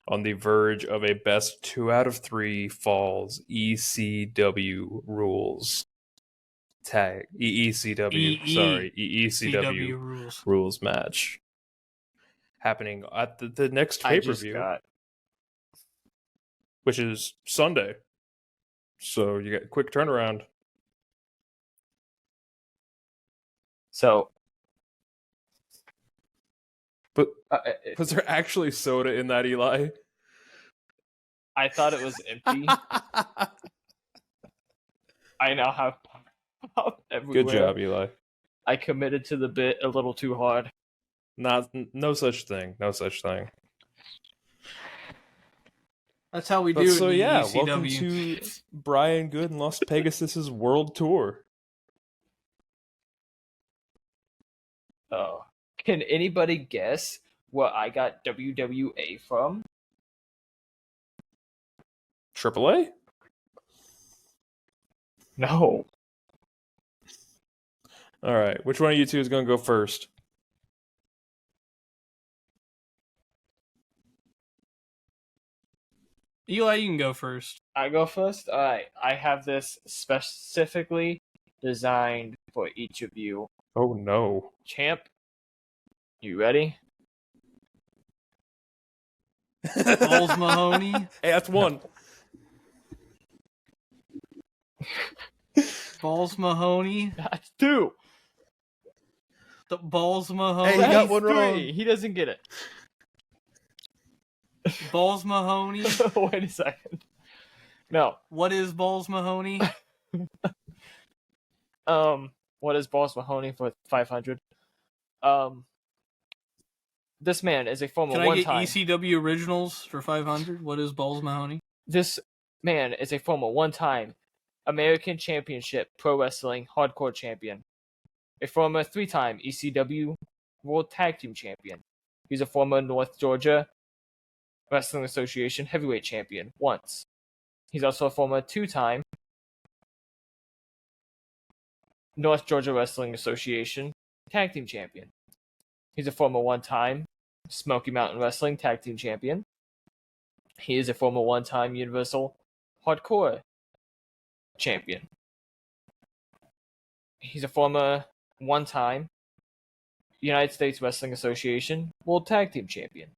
On the verge of a best 2 out of 3 falls ECW rules. EECW rules match. Happening at the next pay-per-view. Which is Sunday. So you got a quick turnaround. So But was there actually soda in that, Eli? I thought it was empty. I now have pop everywhere. Good job, Eli. I committed to the bit a little too hard. No such thing. No such thing. That's how we But do so it in yeah, the ECW. welcome to Brian Good and Las Pegasus' world tour. Oh, can anybody guess where I got WWA from? AAA? No. All right. Which one of you two is going to go first? Eli, you can go first. I go first? Alright, I have this specifically designed for each of you. Oh no. Champ, you ready? Balls Mahoney. Hey, that's one. Balls Mahoney. That's two. The Balls Mahoney. Hey, you got That's one three. wrong. He doesn't get it. Balls Mahoney. Wait a second. No. What is Balls Mahoney? What is Balls Mahoney for 500? This man is a former Can I get one-time. ECW originals for 500? What is Balls Mahoney? This man is a former one-time American Championship Pro Wrestling Hardcore Champion, a former three-time ECW World Tag Team Champion. He's a former North Georgia Wrestling Association Heavyweight Champion once. He's also a former two-time North Georgia Wrestling Association Tag Team Champion. He's a former one-time Smoky Mountain Wrestling Tag Team Champion. He is a former one-time Universal Hardcore Champion. He's a former one-time United States Wrestling Association World Tag Team Champion.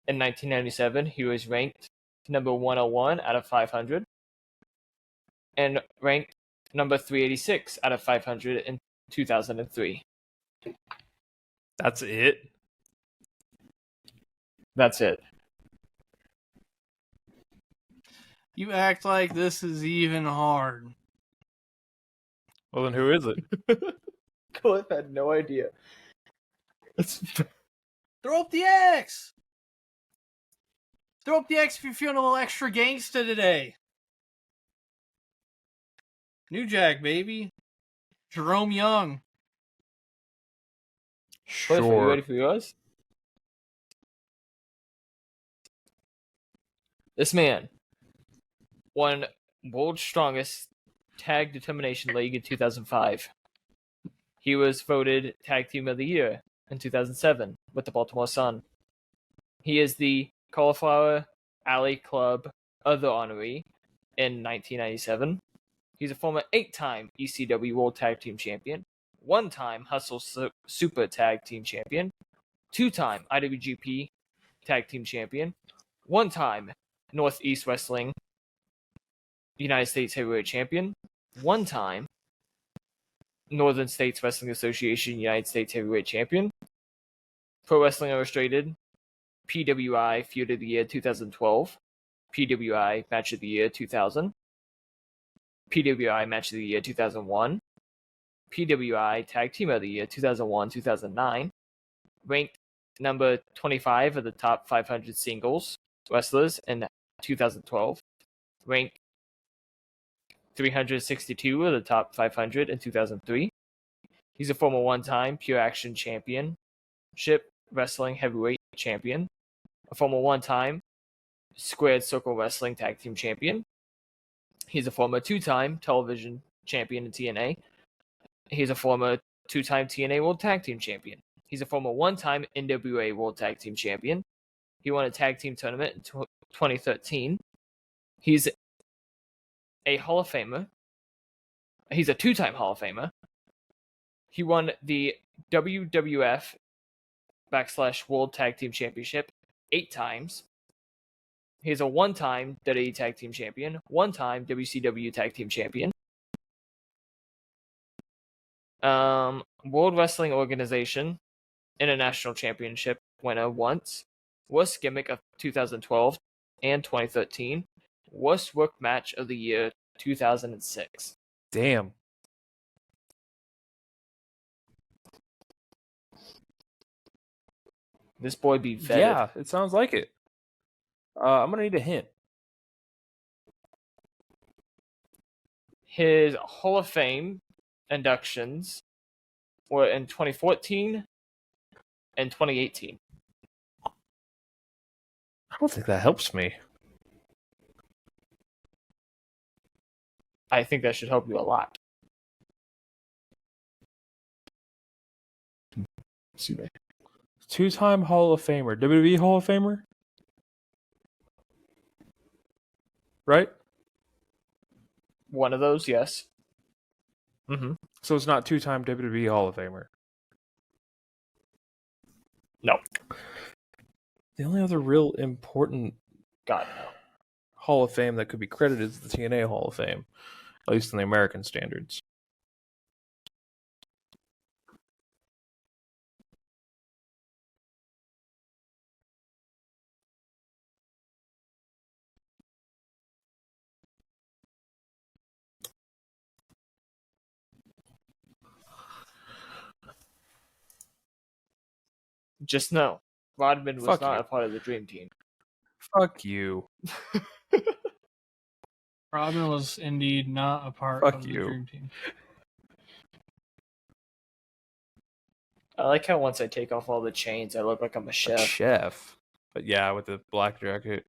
In 1997, he was ranked number 101 out of 500 and ranked number 386 out of 500 in 2003. That's it? That's it. You act like this is even hard. Well, then who is it? Cliff had no idea. Throw up the X! Throw up the X if you're feeling a little extra gangsta today. New Jack, baby. Jerome Young. Cliff, are you Sure. ready for yours? This man won World's Strongest Tag Determination League in 2005. He was voted Tag Team of the Year in 2007 with the Baltimore Sun. He is the Cauliflower Alley Club Other Honoree in 1997. He's a former 8-time ECW World Tag Team Champion, 1-time Hustle Super Tag Team Champion, 2-time IWGP Tag Team Champion, 1-time Northeast Wrestling United States Heavyweight Champion, 1-time Northern States Wrestling Association United States Heavyweight Champion, Pro Wrestling Illustrated PWI Feud of the Year 2012, PWI Match of the Year 2000, PWI Match of the Year 2001, PWI Tag Team of the Year 2001-2009, ranked number 25 of the top 500 singles wrestlers in 2012, ranked 362 of the top 500 in 2003. He's a former one-time Pure Action Championship Wrestling Heavyweight Champion, a former one-time Squared Circle Wrestling Tag Team Champion. He's a former two-time television champion in TNA. He's a former two-time TNA World Tag Team Champion. He's a former one-time NWA World Tag Team Champion. He won a tag team tournament in 2013. He's a Hall of Famer. He's a two-time Hall of Famer. He won the WWF / World Tag Team Championship 8 times. He's a one-time WWE Tag Team Champion, one-time WCW Tag Team Champion. World Wrestling Organization International Championship winner once. Worst gimmick of 2012 and 2013. Worst work match of the year 2006. Damn. This boy be vetted. Yeah, it sounds like it. I'm gonna need a hint. His Hall of Fame inductions were in 2014 and 2018. I don't think that helps me. I think that should help you a lot. Excuse me. Two-time Hall of Famer. WWE Hall of Famer? Right? One of those, yes. Mm-hmm. So it's not two-time WWE Hall of Famer. No. The only other real important God, no. Hall of Fame that could be credited is the TNA Hall of Fame, at least in the American standards. Just know, Rodman was Fuck not you. a part of the Dream Team. Fuck you. Rodman was indeed not a part Fuck of the you. Dream Team. I like how once I take off all the chains, I look like I'm a chef. Chef. But yeah, with the black jacket.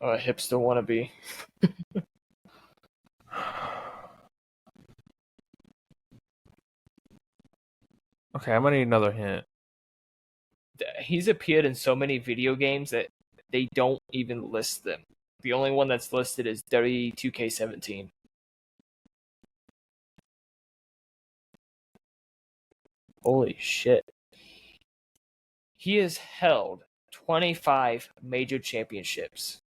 Or a hipster wannabe. Okay, I'm gonna need another hint. He's appeared in so many video games that they don't even list them. The only one that's listed is WWE 2K17. Holy shit. He has held 25 major championships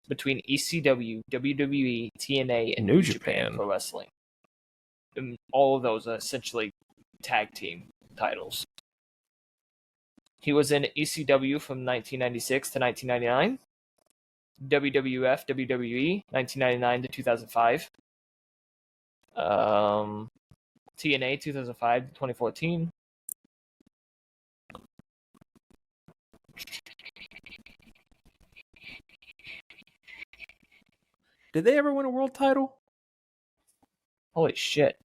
between ECW, WWE, TNA, and New Japan Pro Wrestling. And all of those are essentially tag team titles. He was in ECW from 1996 to 1999, WWF, WWE, 1999 to 2005, TNA, 2005 to 2014. Did they ever win a world title? Holy shit.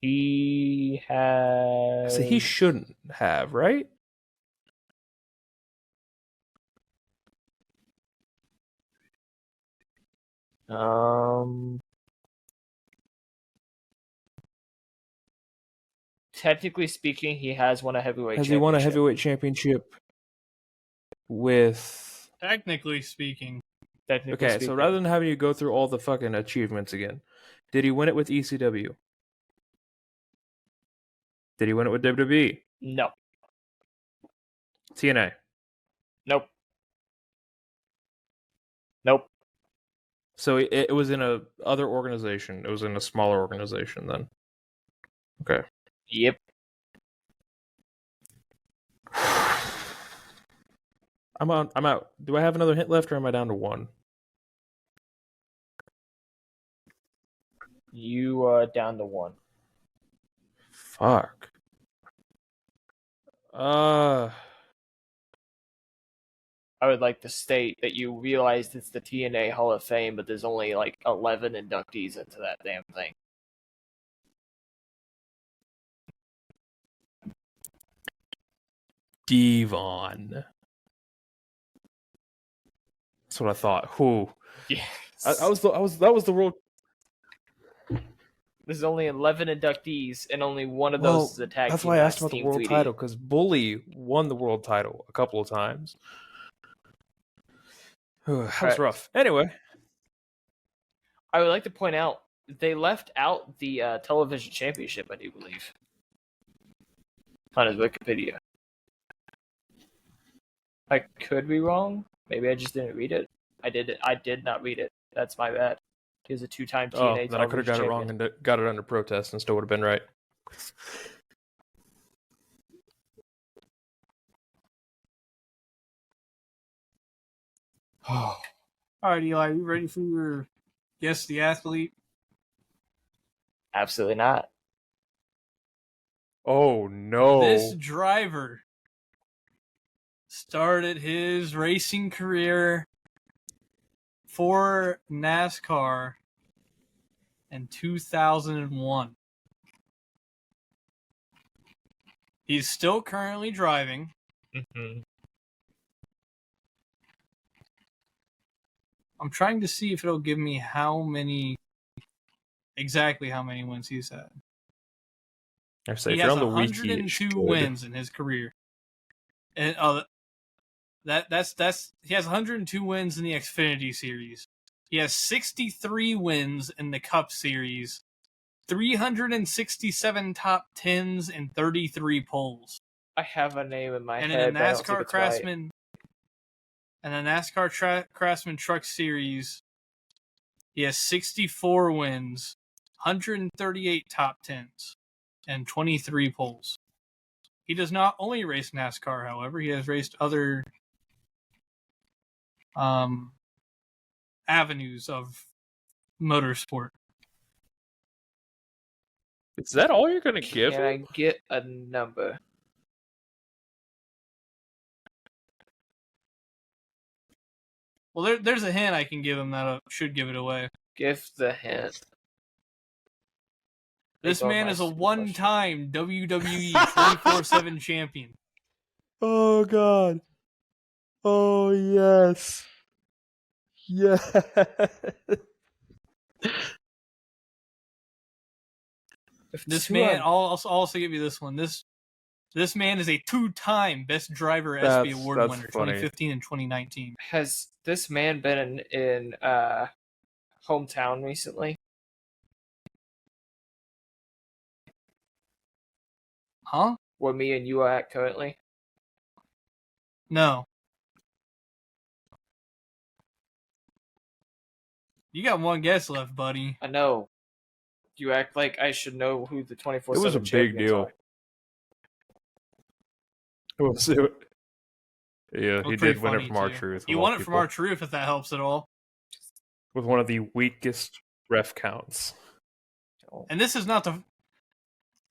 He has... So he shouldn't have, right? Technically speaking, he has won a heavyweight championship. Has he won a heavyweight championship with... Technically speaking. Okay, so rather than having you go through all the fucking achievements again, did he win it with ECW? Did he win it with WWE? No. TNA? Nope. Nope. So it was in a other organization. It was in a smaller organization then. Okay. Yep. I'm out. Do I have another hint left, or am I down to one? You are down to one. Fuck. I would like to state that you realized it's the TNA Hall of Fame, but there's only like 11 inductees into that damn thing. Devon. That's what I thought. Who? Yes. That was the world. There's only 11 inductees, and only one of those is a tag team. That's why I asked about the Team world 3D. title, because Bully won the world title a couple of times. That was rough. Anyway. I would like to point out, they left out the television championship, I do believe, on his Wikipedia. I could be wrong. Maybe I just didn't read it. I did not read it. That's my bad. He was a two-time TNA then I could have got it wrong and got it under protest and still would have been right. All right, Eli, are you ready for your Guess the Athlete? Absolutely not. Oh no! This driver started his racing career for NASCAR in 2001. He's still currently driving. Mm-hmm. I'm trying to see if it'll give me exactly how many wins he's had. I say, He if you're has on the wiki, it 102 should. wins in his career. And that's he has 102 wins in the Xfinity Series. He has 63 wins in the Cup Series, 367 top 10s, and 33 poles. I have a name in my And head, in but I don't think it's right. And the NASCAR Craftsman Truck Series, he has 64 wins, 138 top 10s, and 23 poles. He does not only race NASCAR, however. He has raced other avenues of motorsport. Is that all you're gonna give Can him? I get a number? Well, there's a hint I can give him that should give it away. Give the hint. This man is a one-time WWE 24/7 champion. Oh God! Oh yes! Yes! This man, I'll also give you this one. This man is a two-time Best Driver ESPY Award winner, funny. 2015 and 2019. Has this man been in hometown recently? Huh? Where me and you are at currently? No. You got one guess left, buddy. I know. You act like I should know who the 24/7 It was a big deal. Yeah, he did win it from R-Truth. He won it from R-Truth, if that helps at all. With one of the weakest ref counts. And this is not the.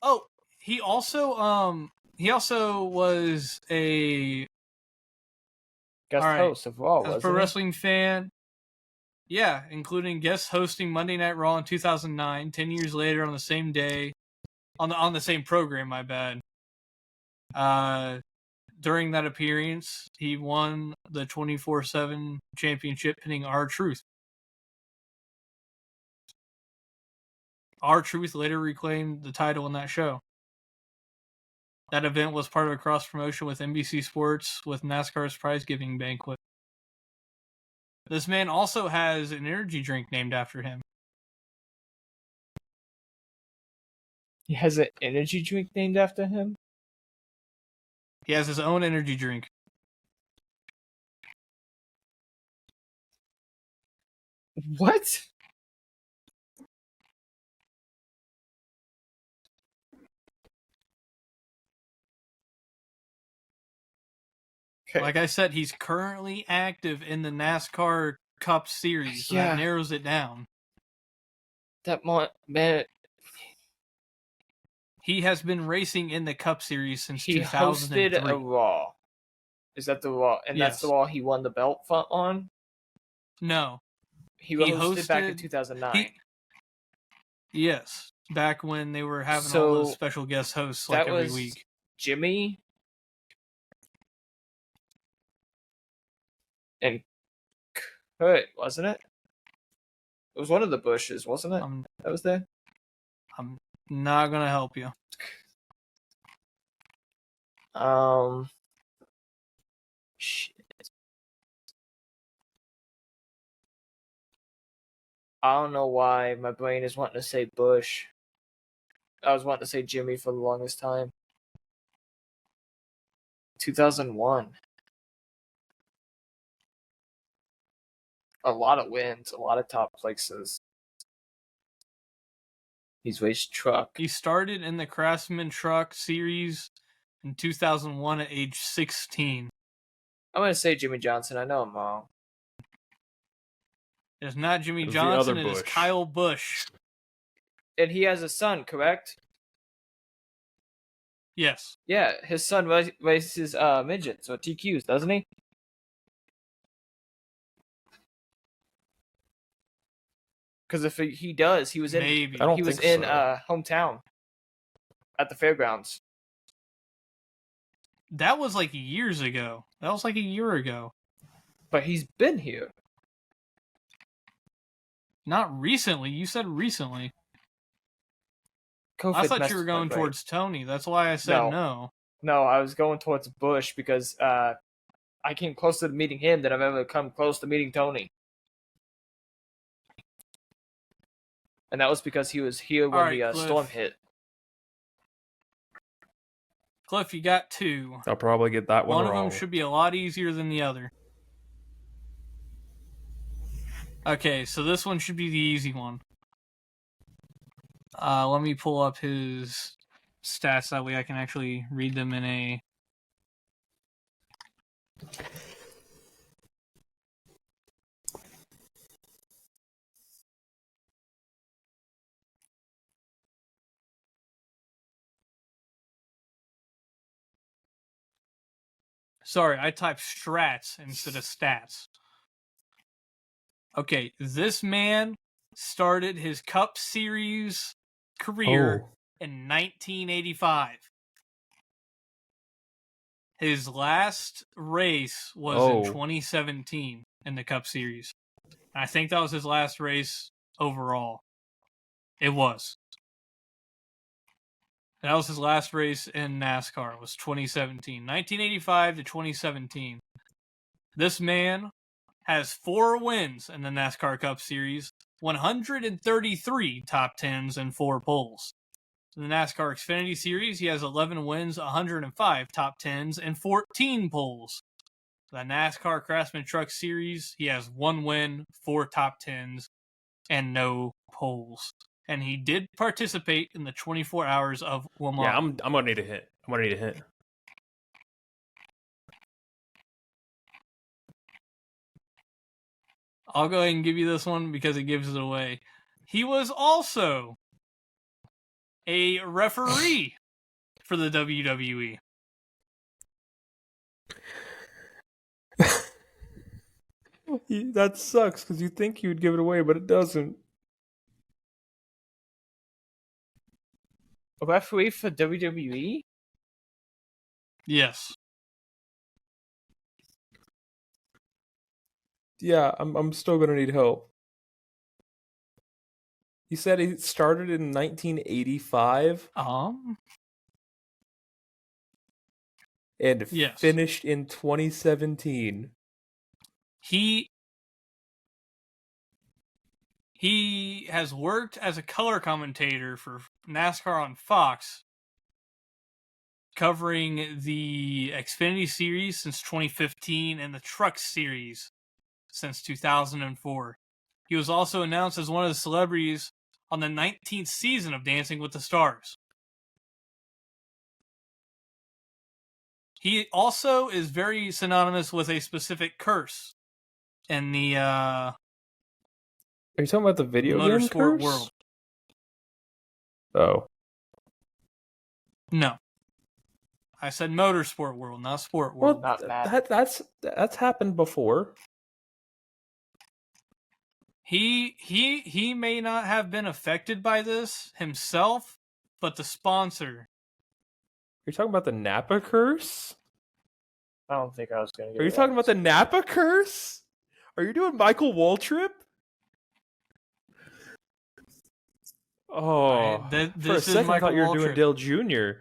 Oh, he also was a guest host of Raw, a pro wrestling fan. Yeah, including guest hosting Monday Night Raw in 2009. 10 years later, on the same day, on the same program. My bad. During that appearance, he won the 24/7 championship, pinning R-Truth. R-Truth later reclaimed the title in that show. That event was part of a cross promotion with NBC Sports with NASCAR's prize giving banquet. This man also has an energy drink named after him. He has an energy drink named after him? He has his own energy drink. What? Okay. Like I said, he's currently active in the NASCAR Cup Series, so that narrows it down. That man, he has been racing in the Cup Series since 2003. He hosted a Raw. Is that the Raw? And that's the Raw he won the belt on? No. He hosted back in 2009. Yes. Back when they were having all those special guest hosts like every week. Jimmy and Kurt, wasn't it? It was one of the Bushes, wasn't it? That was there? I'm not going to help you. Shit. I don't know why my brain is wanting to say Bush. I was wanting to say Jimmy for the longest time. 2001. A lot of wins, a lot of top places. He's raced truck. He started in the Craftsman Truck Series in 2001 at age 16. I'm going to say Jimmy Johnson. I know I'm wrong. It's not Jimmy It's the Johnson, other it is Bush. Kyle Busch. And he has a son, correct? Yes. Yeah, his son races midgets or TQs, doesn't he? Because if he does, he was in Maybe. I don't he was think in so. hometown at the fairgrounds. That was like years ago. That was like a year ago. But he's been here. Not recently. You said recently. COVID I thought messed you were with my going brain. towards Tony. That's why I said no. No, I was going towards Bush because I came closer to meeting him than I've ever come close to meeting Tony. And that was because he was here when Alright, the Cliff. storm hit. Cliff, you got two. I'll probably get that one One of wrong. them should be a lot easier than the other. Okay, so this one should be the easy one. Let me pull up his stats, that way I can actually read them in a... Sorry, I typed strats instead of stats. Okay, this man started his Cup Series career in 1985. His last race was in 2017 in the Cup Series. I think that was his last race overall. It was. That was his last race in NASCAR. It was 2017. 1985 to 2017. This man has 4 wins in the NASCAR Cup Series, 133 top 10s, and 4 poles. In the NASCAR Xfinity Series, he has 11 wins, 105 top 10s, and 14 poles. The NASCAR Craftsman Truck Series, he has 1 win, 4 top 10s, and no poles. And he did participate in the 24 Hours of Le Mans. Yeah, I'm gonna need a hint. I'll go ahead and give you this one because it gives it away. He was also a referee for the WWE. That sucks because you think you would give it away, but it doesn't. A referee for WWE? Yes. Yeah, I'm still gonna need help. You said he started in 1985 and Yes. finished in 2017. He has worked as a color commentator for NASCAR on Fox, covering the Xfinity Series since 2015 and the Truck Series since 2004. He was also announced as one of the celebrities on the 19th season of Dancing with the Stars. He also is very synonymous with a specific curse in the Are you talking about the video game motorsport curse? world. Oh. No. I said motorsport world, not sport world. Well, Not bad. that's happened before. He may not have been affected by this himself, but the sponsor. You're talking about the Napa curse? I don't think I was going to get Are you talking about the Napa curse? Are you doing Michael Waltrip? Oh, for a this is second I Michael thought you were doing Waltrip. Dale Jr.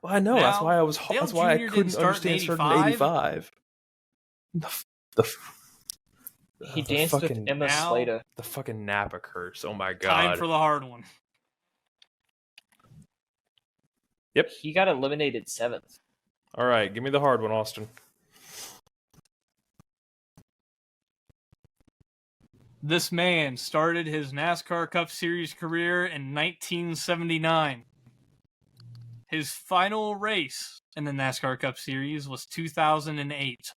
Well, I know. Now, that's why I was. Dale That's why I Jr. couldn't didn't start understand in starting in 85. He danced with fucking Emma Now- Slater. the fucking Napa curse. Oh my Time god. for the hard one. Yep. He got eliminated 7th. All right, give me the hard one, Austen. This man started his NASCAR Cup Series career in 1979. His final race in the NASCAR Cup Series was 2008.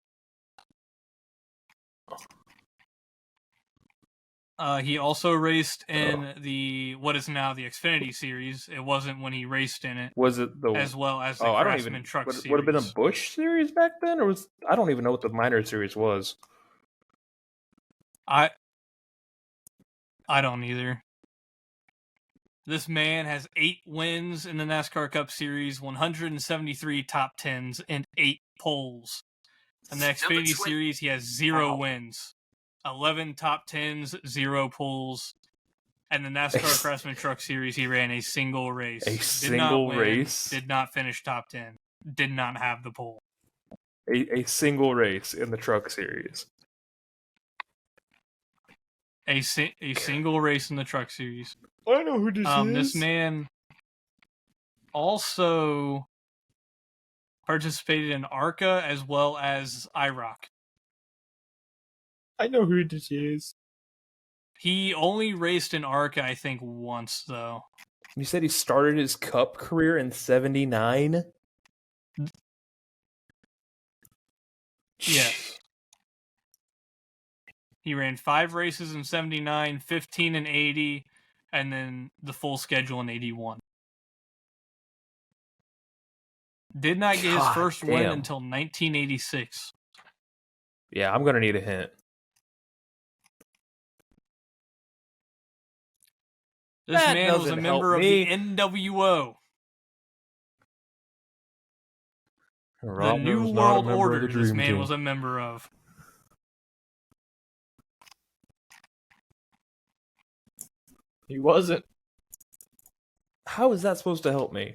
He also raced in what is now the Xfinity Series. It wasn't when he raced in it. Was it the as well as the I don't Craftsman even Truck would, Series? would have been a Busch series back then, or I don't even know what the minor series was. I don't either. This man has 8 wins in the NASCAR Cup Series, 173 top 10s, and 8 poles. In the Xfinity Series, he has 0 wins, 11 top 10s, 0 poles. And the NASCAR Craftsman Truck Series, he ran a single race. Did not win, race? Did not finish top 10. Did not have the pole. A single race in the Truck Series. A single race in the Truck Series. I know who this is. This man also participated in ARCA as well as IROC. I know who this is. He only raced in ARCA, I think, once, though. You said he started his Cup career in 79? Yeah. He ran 5 races in 79, 15 in 80, and then the full schedule in 81. Did not get his first win until 1986. Yeah, I'm going to need a hint. This man was a member of the NWO. The New World Order this man was a member of. He wasn't. How is that supposed to help me?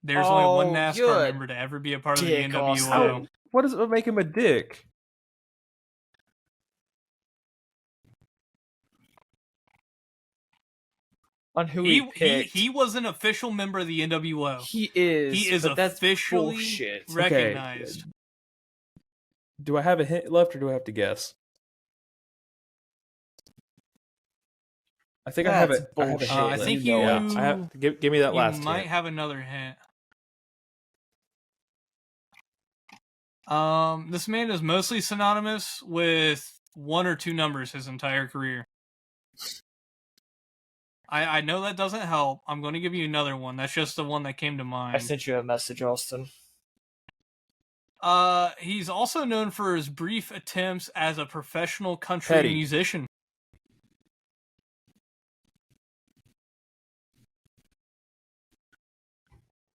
There's only one NASCAR member to ever be a part of the NWO. What does it make him a dick? On who he was an official member of the NWO. He is. He is officially recognized. Okay. Do I have a hint left, or do I have to guess? I think I have it. Bullshit. I think you. I have to give me that last. You might have another hint. This man is mostly synonymous with 1 or 2 numbers his entire career. I know that doesn't help. I'm going to give you another one. That's just the one that came to mind. I sent you a message, Austen. He's also known for his brief attempts as a professional country musician.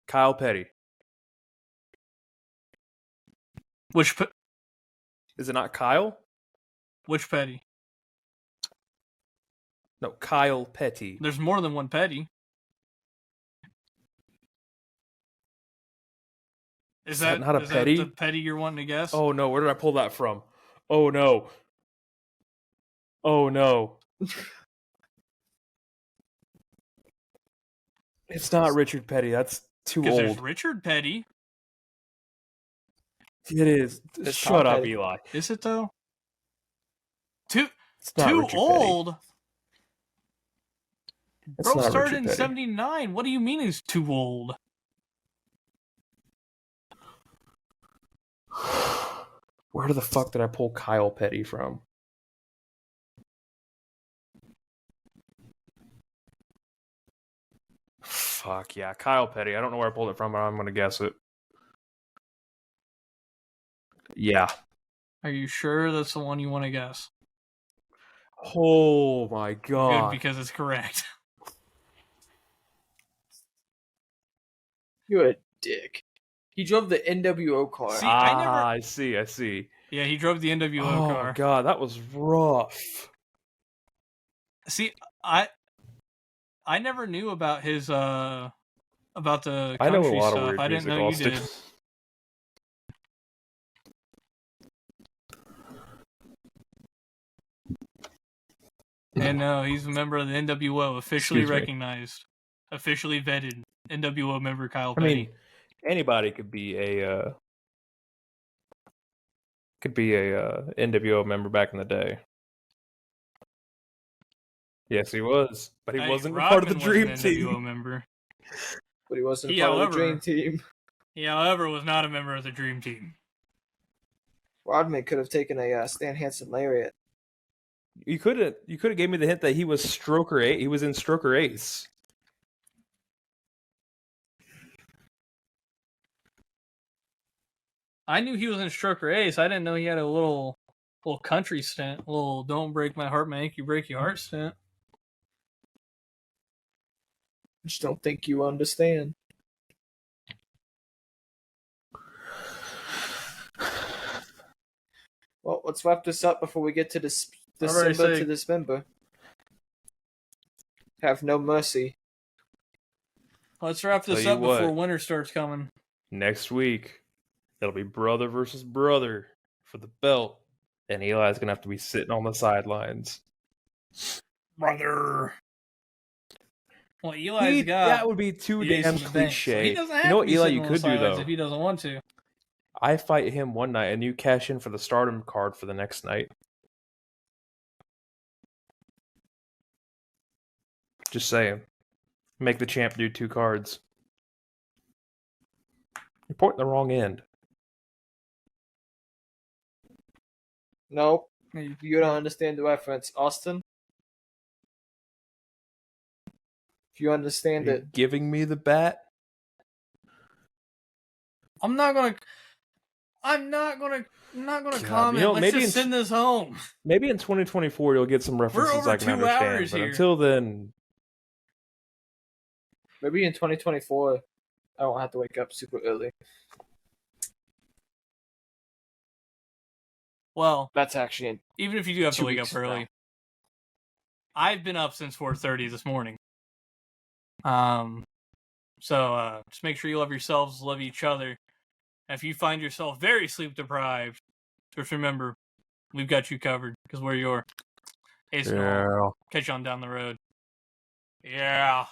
Kyle Petty. Is it not Kyle? Which Petty? No, Kyle Petty. There's more than one Petty. Is that not a Petty? That the Petty you're wanting to guess? Oh no, where did I pull that from? Oh no. Oh no. It's not Richard Petty. That's too old. There's Richard Petty. It is. Shut up, Eli. Is it though? Too Richard old. Petty. Bro started in 79. What do you mean he's too old? Where the fuck did I pull Kyle Petty from? Fuck yeah, Kyle Petty. I don't know where I pulled it from, but I'm gonna guess it. Yeah. Are you sure that's the one you want to guess? Oh my god. Good, because it's correct. You're a dick. He drove the NWO car. See, I see. Yeah, he drove the NWO car. Oh god, that was rough. See, I never knew about his about the country I know a lot stuff. of weird I didn't know music, you Austen. did. And no, he's a member of the NWO, officially recognized, officially vetted NWO member Kyle Petty. I mean, anybody could be a Could be a NWO member back in the day. Yes, he was, but he wasn't a part of the Rodman Dream was an NWO Team. member. But he wasn't He, part of the however- Dream Team. He, however, was not a member of the Dream Team. Rodman could have taken a Stan Hansen lariat. You could have gave me the hint that he was Stroker 8. He was in Stroker Ace. I knew he was in Stroker Ace. I didn't know he had a little country stint. A little "Don't break my heart, make you break your heart" stint. I just don't think you understand. Well, let's wrap this up before we get to December to Dismember. Have no mercy. Let's wrap this Tell up you what. before winter starts coming. Next week, it'll be brother versus brother for the belt, and Eli's gonna have to be sitting on the sidelines. Brother. Well, Eli's got. That would be too the Ace damn in the Bank, so cliche. he doesn't have You know to what, be Eli, sitting you on could the do sidelines though. if he doesn't want to. I fight him one night, and you cash in for the Stardom card for the next night. Just saying. Make the champ do 2 cards. You're pointing the wrong end. No, you don't understand the reference. Austen? If you understand Are you it. giving me the bat? I'm not gonna God, comment. you know, Let's maybe just send this home. Maybe in 2024 you'll get some references over I can 2 understand. hours But here. until then, Maybe in 2024, I won't have to wake up super early. Well, That's actually in even if you do have to 2 wake weeks up early, now. I've been up since 4:30 this morning. So just make sure you love yourselves, love each other. And if you find yourself very sleep deprived, just remember, we've got you covered because we're your Ace and All. Catch you on down the road. Yeah.